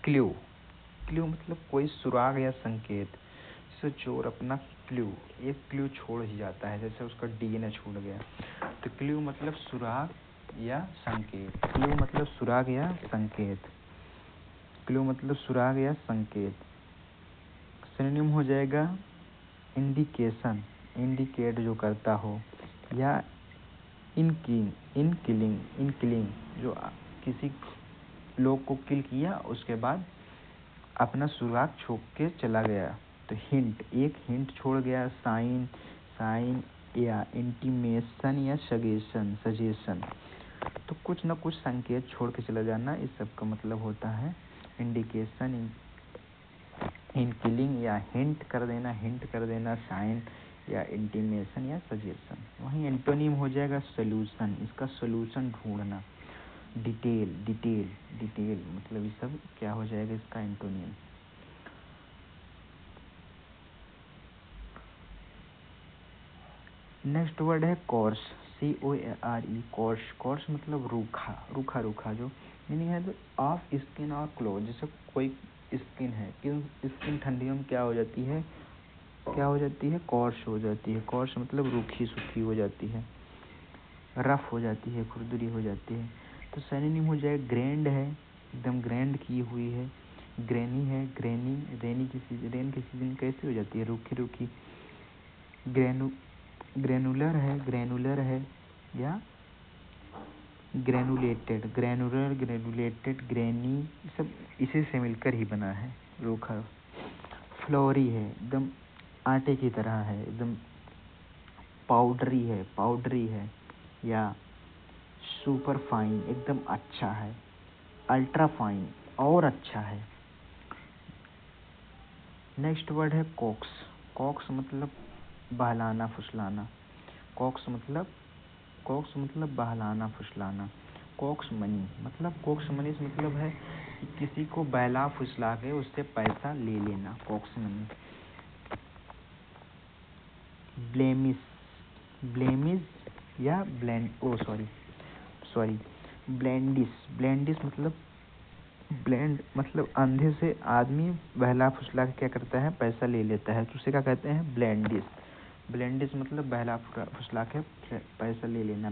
क्ल्यू, क्ल्यू मतलब कोई सुराग या संकेत। जैसे चोर अपना क्ल्यू, एक क्ल्यू छोड़ ही जाता है, जैसे उसका डीएनए छूट गया, तो क्ल्यू मतलब सुराग या संकेत। क्ल्यू मतलब सुराग या संकेत, क्ल्यू मतलब सुराग या संकेत। सिनोनिम हो जाएगा इंडिकेशन, इंडिकेट जो करता हो, या इनकिलिंग जो किसी लोग को किल किया उसके बाद अपना सुराग छोड़ के चला गया, तो हिंट, एक हिंट छोड़ गया। साइन, साइन या इंटीमेशन या सजेशन, तो कुछ न कुछ संकेत छोड़ के चला जाना, इस सब का मतलब होता है इंडिकेशन, इनकिलिंग या हिंट कर देना, साइन या इंटीमेशन या सजेशन। वहीं एंटोनिम हो जाएगा सोल्यूशन, इसका सोल्यूशन ढूंढना। डिटेल, डिटेल, डिटेल मतलब ये सब क्या हो जाएगा इसका एंटोनिम। नेक्स्ट वर्ड है कोर्स, CORE, कोर्स। कोर्स मतलब रूखा, रूखा रूखा, जो मीनिंग है तो ऑफ स्किन और क्लोथ। जैसे कोई स्किन है, स्किन ठंडियों में क्या हो जाती है, क्या हो जाती है, कोर्स हो जाती है। कोर्स मतलब रूखी सूखी हो जाती है, रफ हो जाती है, खुरदरी हो जाती है। तो सिनोनिम हो जाए ग्रैंड है, एकदम ग्रैंड की हुई है। ग्रेनी है, ग्रेनी, रेन की सीजन कैसी हो जाती है, रूखी रूखी। ग्रेनुलर है, ग्रेनुलर है, या ग्रेनुलेटेड, ग्रेनुलर, ग्रेनुलेटेड, ग्रेनी, सब इसी से मिलकर ही बना है रूखा। फ्लोरी है, एकदम आटे की तरह है, एकदम पाउडरी है, या सुपर फाइन, एकदम अच्छा है। अल्ट्रा फाइन, और अच्छा है। नेक्स्ट वर्ड है कॉक्स। कॉक्स मतलब बहलाना फुसलाना। कॉक्स मतलब बहलाना फुसलाना। कॉक्स मनी से मतलब है कि किसी को बहला फुसला के उससे पैसा ले लेना, कॉक्स मनी। ब्लेमिस या ब्लेंडिस मतलब अंधे से आदमी बहला फुसला के क्या करता है, पैसा ले लेता है, तो उसे क्या कहते हैं, ब्लेंडिस मतलब बहला फुसला के पैसा ले लेना।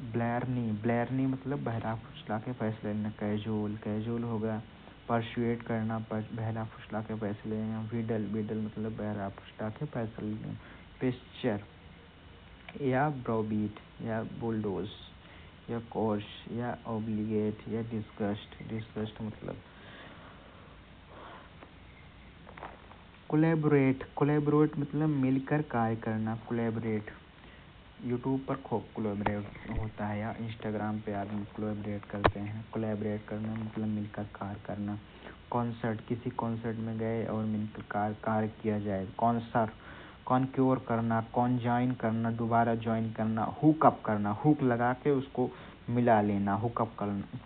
ब्लैरनी मतलब बहला फुसला के पैसे लेना। कैजुअल होगा परसुएट करना, बहला फुसला के पैसे लेना। विडल मतलब बहला फुसला के पैसा लेना। पेस्चर या ब्रोबीट या बुलडोज या कोर्स या ऑब्लिगेट या डिस्गस्ट मतलब। कोलैबोरेट मतलब मिलकर कार्य करना। कोलैबोरेट यूट्यूब पर खूब कोलैबोरेट होता है, या इंस्टाग्राम पे आदमी कोलैबोरेट करते हैं। कोलैबोरेट करना मतलब मिलकर कार्य करना। कॉन्सर्ट, किसी कॉन्सर्ट में गए और मिलकर कार्य किया जाए। कॉन्क्योर करना, कॉन्जॉइन करना, दोबारा ज्वाइन करना। हुकअप करना, हुक लगा के उसको मिला लेना, हुकअप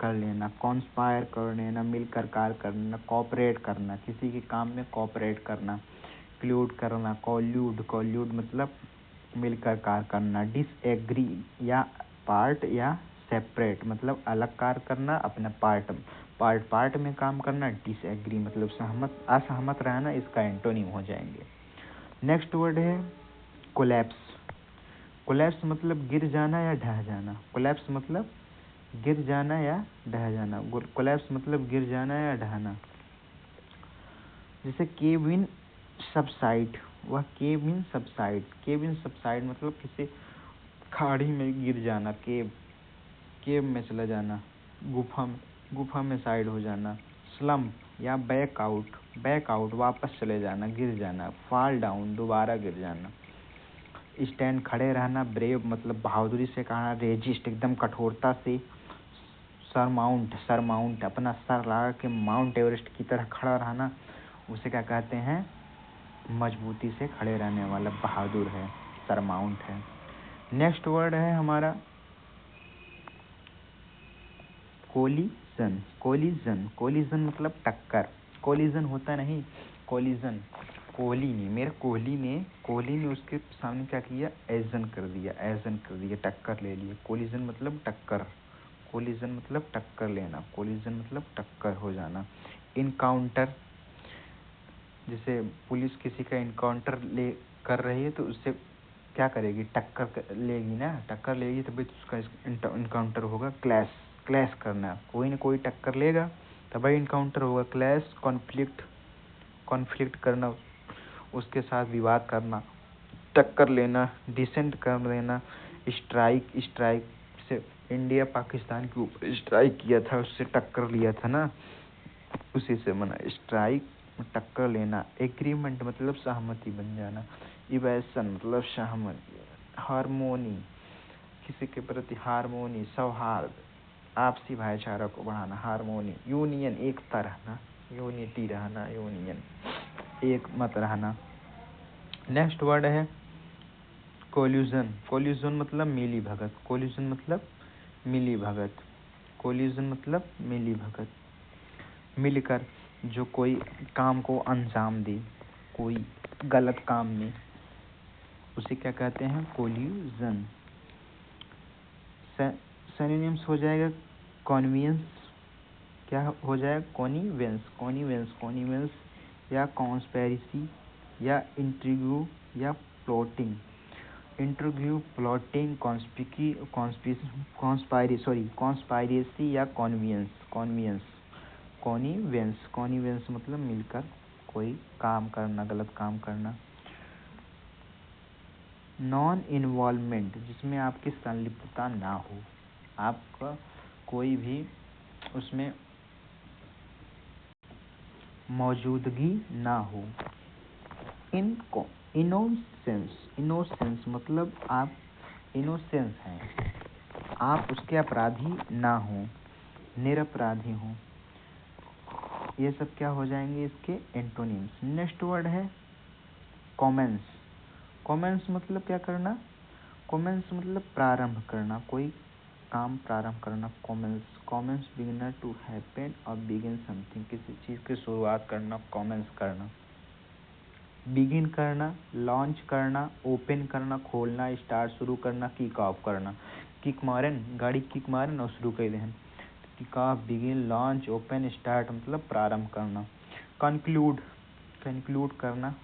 कर लेना। कॉन्स्पायर कर लेना, मिलकर कार्य करना। कॉपरेट करना, किसी के काम में कॉपरेट करना। क्लूड करना, कॉल्यूड मतलब मिलकर कार्य करना। डिसएग्री या पार्ट या सेपरेट मतलब अलग कार्य करना, अपना पार्ट में काम करना। डिसएग्री मतलब असहमत रहना, इसका एंटोनिम हो जाएंगे। नेक्स्ट वर्ड है कोलैप्स मतलब गिर जाना या ढह जाना। कोलैप्स मतलब गिर जाना या ढह जाना। कोलैप्स मतलब गिर जाना या ढहना। जैसे केव इन सबसाइड, केव इन सबसाइड मतलब किसी खाड़ी में गिर जाना। केव में चला जाना, गुफा में साइड हो जाना। स्लम्प या बैक आउट वापस चले जाना, गिर जाना। फॉल डाउन दोबारा गिर जाना। स्टैंड खड़े रहना। ब्रेव मतलब बहादुरी से कहना। रेजिस्ट एकदम कठोरता से। सरमाउंट अपना सर लगा के माउंट एवरेस्ट की तरह खड़ा रहना, उसे क्या कहते हैं, मजबूती से खड़े रहने वाला बहादुर है, सरमाउंट है। नेक्स्ट वर्ड है हमारा कोलिजन मतलब टक्कर। कोलिजन होता नहीं, कोहली ने उसके सामने क्या किया, एजन कर दिया, टक्कर ले लिया। कोलिजन मतलब टक्कर लेना। कोलिजन मतलब टक्कर हो जाना। इनकाउंटर, जैसे पुलिस किसी का इनकाउंटर कर रही है तो उससे क्या करेगी, टक्कर लेगी तभी तो उसका इनकाउंटर होगा। क्लैश करना, कोई ना कोई टक्कर लेगा तभी इनकाउंटर होगा। क्लैश कॉन्फ्लिक्ट करना, उसके साथ विवाद करना। टक्कर लेना, डिसेंट कर देना। स्ट्राइक से इंडिया पाकिस्तान के ऊपर स्ट्राइक किया था, उससे टक्कर लिया था ना, उसी से बना स्ट्राइक, टक्कर लेना। एग्रीमेंट मतलब सहमति बन जाना। इवेशन मतलब सहमति। हार्मोनी, किसी के प्रति हार्मोनी, सौहार्द, आपसी भाईचारा को बढ़ाना। हार्मोनी। यूनियन एकता रहना, यूनिटी रहना, यूनियन एक मत रहना। नेक्स्ट वर्ड है कोल्यूजन मतलब मिली भगत। मिलकर जो कोई काम को अंजाम दे, कोई गलत काम में, उसे क्या कहते हैं, कोल्यूजन। सिनोनिम्स हो जाएगा कॉन्वियंस, क्या हो जाएगा, कॉनिवेंस या कॉन्स्पेरेसी या इंट्रिग्यू या प्लॉटिंग। कॉन्स्पायरेसी या कॉनिवेंस मतलब मिलकर कोई काम करना, गलत काम करना। नॉन इन्वॉल्वमेंट, जिसमें आपकी संलिप्तता ना हो, आपका कोई भी उसमें मौजूदगी ना हो। इनोसेंस मतलब आप इनोसेंस हैं, आप उसके अपराधी ना हो, निरपराधी हो। ये सब क्या हो जाएंगे इसके एंटोनिम्स। नेक्स्ट वर्ड है कॉमेंस। कॉमेंस मतलब क्या करना, कॉमेंस मतलब प्रारंभ करना, कोई काम प्रारंभ करना। कॉमेंस बिगिनर टू हैपन और बिगिन समथिंग, किसी चीज़ की शुरुआत करना, कॉमेंस करना। बिगिन करना, लॉन्च करना, ओपन करना, खोलना, स्टार्ट शुरू करना, किक ऑफ करना। किक मारन, गाड़ी किक मारन और शुरू कर दें। Kick off, begin, launch, open, start मतलब प्रारंभ करना। कंक्लूड करना,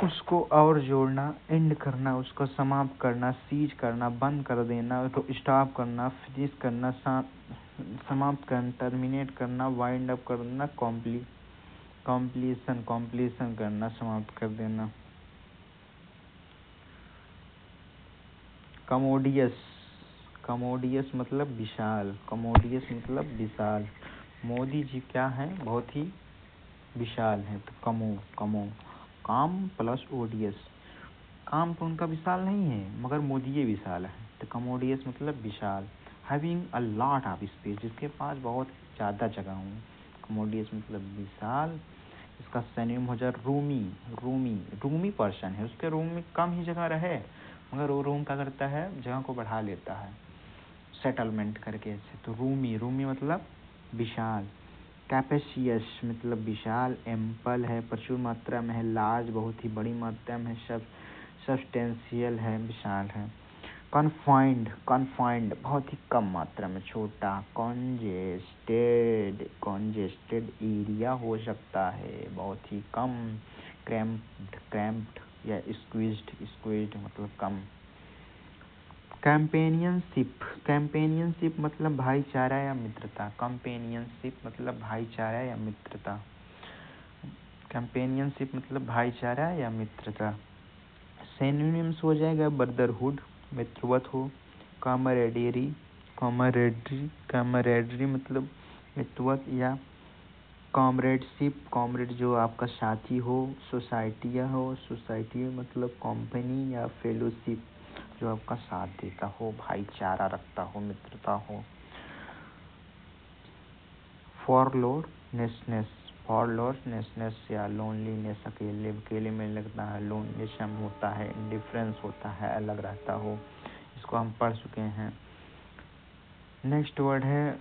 उसको और जोड़ना, एंड करना, उसको समाप्त करना, सीज करना, बंद कर देना, उसको स्टॉप करना, फिनिश करना, समाप्त करना, टर्मिनेट करना, वाइंड अप करना, कॉम्प्लीशन करना, समाप्त कर देना। कमोडियस मतलब विशाल, विशाल। मोदी जी क्या हैं, बहुत ही विशाल हैं, तो कमो काम प्लस ओडियस, काम तो उनका विशाल नहीं है मगर मोदी ये विशाल है, तो कमोडियस मतलब विशाल। Having a lot of space, जिसके पास बहुत ज़्यादा जगह हो। कमोडियस मतलब विशाल। इसका सिनोनिम हो जाए रूमी पर्सन है, उसके रूम में कम ही जगह रहे मगर वो रूम क्या करता है, जगह को बढ़ा लेता है सेटलमेंट करके ऐसे। तो रूमी मतलब विशाल। कैपेसियस मतलब विशाल। एम्पल है, प्रचुर मात्रा में है। लार्ज बहुत ही बड़ी मात्रा में है। सब्सटेंशियल है, विशाल है। कन्फाइंड बहुत ही कम मात्रा में, छोटा। कॉन्जेस्टेड एरिया हो सकता है, बहुत ही कम। क्रैम्प्ड या स्क्वीज्ड मतलब कम। कंपेनियनशिप मतलब भाईचारा या मित्रता। कंपेनियनशिप मतलब भाईचारा या मित्रता। सिनोनिम्स हो जाएगा ब्रदरहुड, मित्रवत हो। कामरेडरी मतलब मित्रवत या कॉमरेड जो आपका साथी हो। सोसाइटी मतलब कंपनी या फेलोशिप जो आपका साथ देता हो, भाईचारा रखता हो, मित्रता हो। फॉरलोननेस या लोनलीनेस, अकेले में लगता है। लोनलिज्म होता है, इंडिफरेंस होता है, अलग रहता हो। इसको हम पढ़ चुके हैं। नेक्स्ट वर्ड है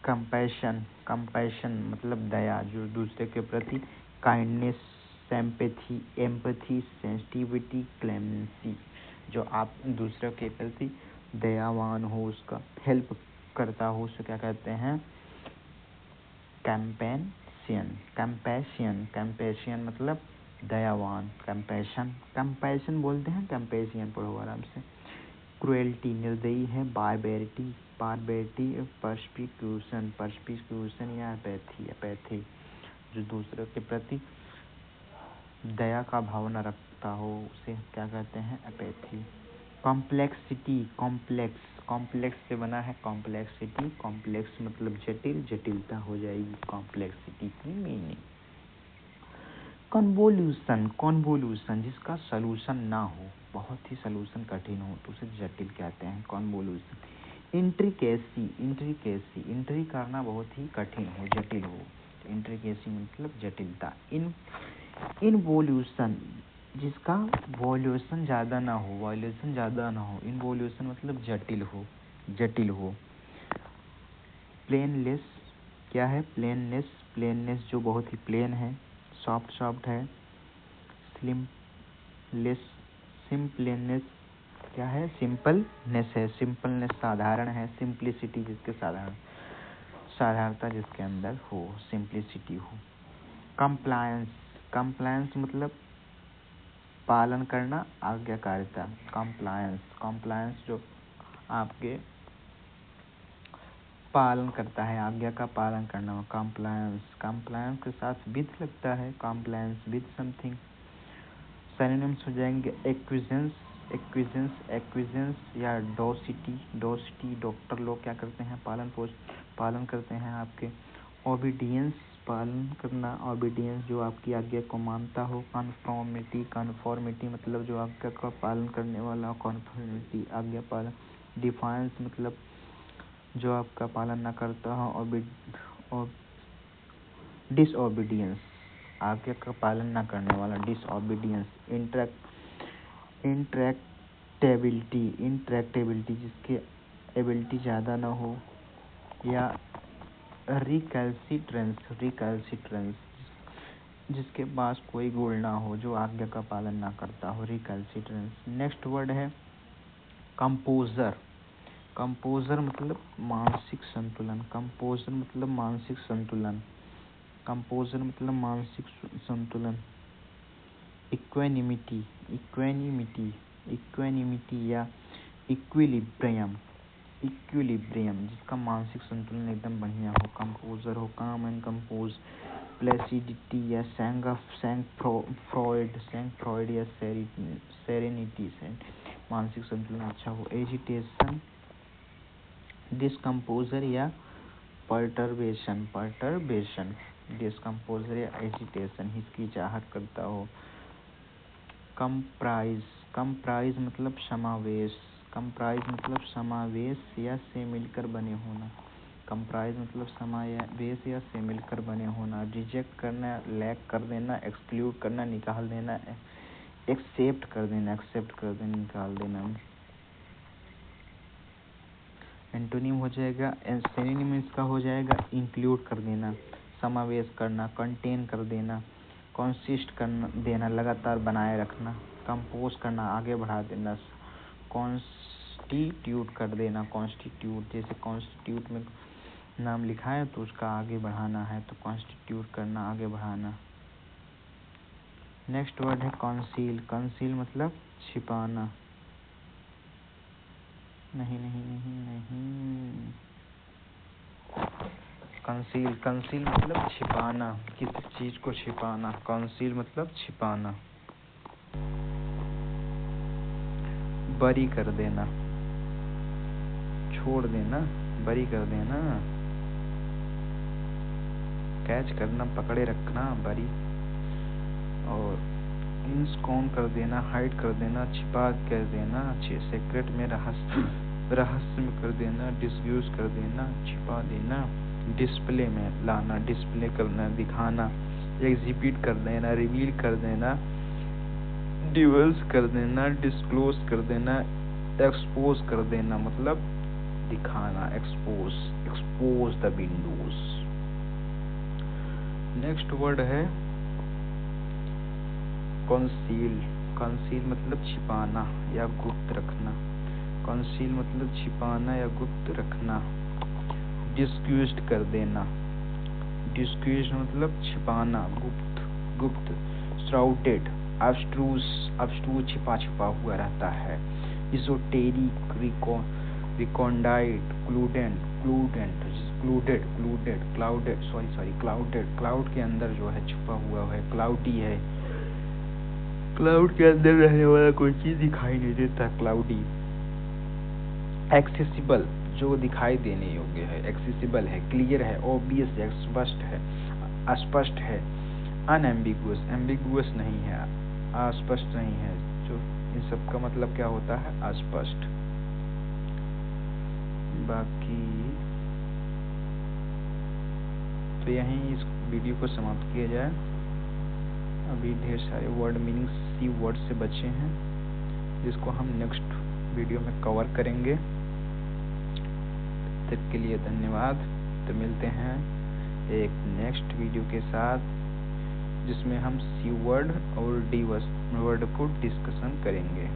कंपैशन मतलब दया, जो दूसरे के प्रति। काइंडनेस, एम्पैथी, सेंसिटिविटी, क्लेमेंसी, जो आप दूसरे के प्रति दयावान हो, उसका हेल्प करता हो, उसे क्या कहते हैं, कंपैशन मतलब दयावान। कंपैशन बोलते हैं, कंपैशन पढ़ो आराम से। क्रुएल्टी निर्दयी है। बारबेरिटी, पर्सिक्यूशन या अपैथी, जो दूसरे के प्रति दया का भावना रखता हो, उसे क्या कहते हैं, अपैथी। कॉम्प्लेक्स से बना है कॉम्प्लेक्सिटी। कॉम्प्लेक्स मतलब जटिलता हो जाएगी कॉम्प्लेक्सिटी की मीनिंग। कन्वोल्यूशन जिसका सलूशन ना हो, बहुत ही सलूशन कठिन हो तो उसे जटिल कहते हैं, कन्वोल्यूशन। इंट्री करना बहुत ही कठिन हो, जटिल हो, इंट्रिकेसी मतलब जटिलता। इनवोल्यूशन जिसका वॉल्यूशन ज़्यादा ना हो, इनवोल्यूशन मतलब जटिल हो। प्लेनलेस क्या है, प्लेननेस जो बहुत ही प्लेन है। सॉफ्ट है। सिंपलनेस क्या है, सिंपलनेस है। सिंपलनेस साधारण है। सिंप्लिसिटी जिसके साधारणता जिसके अंदर हो, सिंप्लिसिटी हो। कंप्लायंस मतलब पालन करना, आज्ञाकारिता। कंप्लायंस जो आपके पालन करता है, आज्ञा का पालन करना। कंप्लायंस के साथ विद लगता है, कंप्लायंस विद समथिंग। सिनोनिम्स हो जाएंगे एक्विजेंस, एक्विजेंस या डोसिटी डॉक्टर लोग क्या करते हैं, पालन करते हैं आपके। ओबीडियंस, पालन करना, ओबीडियंस जो आपकी आज्ञा को मानता हो। कन्फॉर्मिटी मतलब जो आज्ञा का पालन करने वाला, कन्फॉर्मिटी आज्ञा पालन। डिफायंस मतलब जो आपका पालन न करता हो। डिसओबीडियंस आज्ञा का पालन न करने वाला, डिसओबीडियंस। इंट्रैक्टेबिलिटी जिसके एबिलिटी ज़्यादा ना हो, या रिकैल्सिट्रेंस जिसके पास कोई गुण ना हो, जो आज्ञा का पालन ना करता हो, रिकैल्सिट्रेंस। नेक्स्ट वर्ड है कंपोजर। कंपोजर मतलब मानसिक संतुलन, कंपोजर मतलब मानसिक संतुलन, कंपोजर मतलब मानसिक संतुलन। इक्वेनिमिटी या इक्विलिब्रियम जिसका मानसिक संतुलन एकदम बढ़िया हो, कंपोजर हो। काम एंड कंपोज। प्लेसिडिटी या सैंग फ्रॉइड या सेरेनिटी मानसिक संतुलन अच्छा हो। एजिटेशन, डिस्कम्पोजर या पर्टर्बेशन, डिस्कम्पोजर या एजिटेशन हिचकिचाहट करता हो। कंप्राइज मतलब समावेश या से मिलकर बने होना, कंप्राइज मतलब समावेश या से मिलकर बने होना। रिजेक्ट करना, लैग कर देना, एक्सक्लूड करना, निकाल देना, एक्सेप्ट कर देना, निकाल देना। एंटोनिम हो जाएगा, सिनोनिम इसका हो जाएगा इंक्लूड कर देना, समावेश करना, कंटेन कर देना, कंसिस्ट करना देना, लगातार बनाए रखना, कंपोज करना, आगे बढ़ा देना, कॉन्स्टिट्यूट कर देना, कॉन्स्टिट्यूट जैसे कॉन्स्टिट्यूट में नाम लिखा है तो उसका आगे बढ़ाना है, तो कॉन्स्टिट्यूट करना, आगे बढ़ाना। नेक्स्ट वर्ड है कंसील मतलब छिपाना, नहीं कंसील मतलब छिपाना, किसी चीज को छिपाना, कंसील मतलब छिपाना। बरी कर देना, छोड़ देना, बरी कर देना, कैच करना, पकड़े रखना, बरी। और इंस्कॉन कर देना, हाइड कर देना, छिपा कर देना, सीक्रेट में रहस्य में कर देना, डिस्यूज कर देना, छिपा देना। डिस्प्ले में लाना, डिस्प्ले करना, दिखाना, एग्जिबिट कर देना, रिवील कर देना, डिवर्स कर देना, डिस्क्लोज कर देना, एक्सपोज कर देना मतलब दिखाना, expose the Windows. Next word है कंसील मतलब छिपाना या गुप्त रखना, कंसील मतलब छिपाना या गुप्त रखना। डिस्क्यूज्ड कर देना, डिस्क्यूज्ड मतलब छिपाना, गुप्त। श्राउडेड, अब्स्ट्रूज छिपा हुआ रहता है। इजोटेरिक, रिकॉन्डाइट, क्लाउड के अंदर जो है छुपा हुआ है, क्लाउडी है, क्लाउड के अंदर रहने वाला कोई चीज दिखाई नहीं देता, क्लाउडी। एक्सेसिबल जो दिखाई देने योग्य है, एक्सेसिबल है, क्लियर है, ऑब्वियस है, स्पष्ट है। अनएम्बिगुअस, एम्बिगुअस नहीं है, अस्पष्ट नहीं है, जो इन सब का मतलब क्या होता है, अस्पष्ट। बाकी तो यहीं इस वीडियो को समाप्त किया जाए। अभी ढेर सारे वर्ड मीनिंग सी वर्ड से बचे हैं, जिसको हम नेक्स्ट वीडियो में कवर करेंगे। तब के लिए धन्यवाद। तो मिलते हैं एक नेक्स्ट वीडियो के साथ, जिसमें हम सी वर्ड और डी वर्ड को डिस्कशन करेंगे।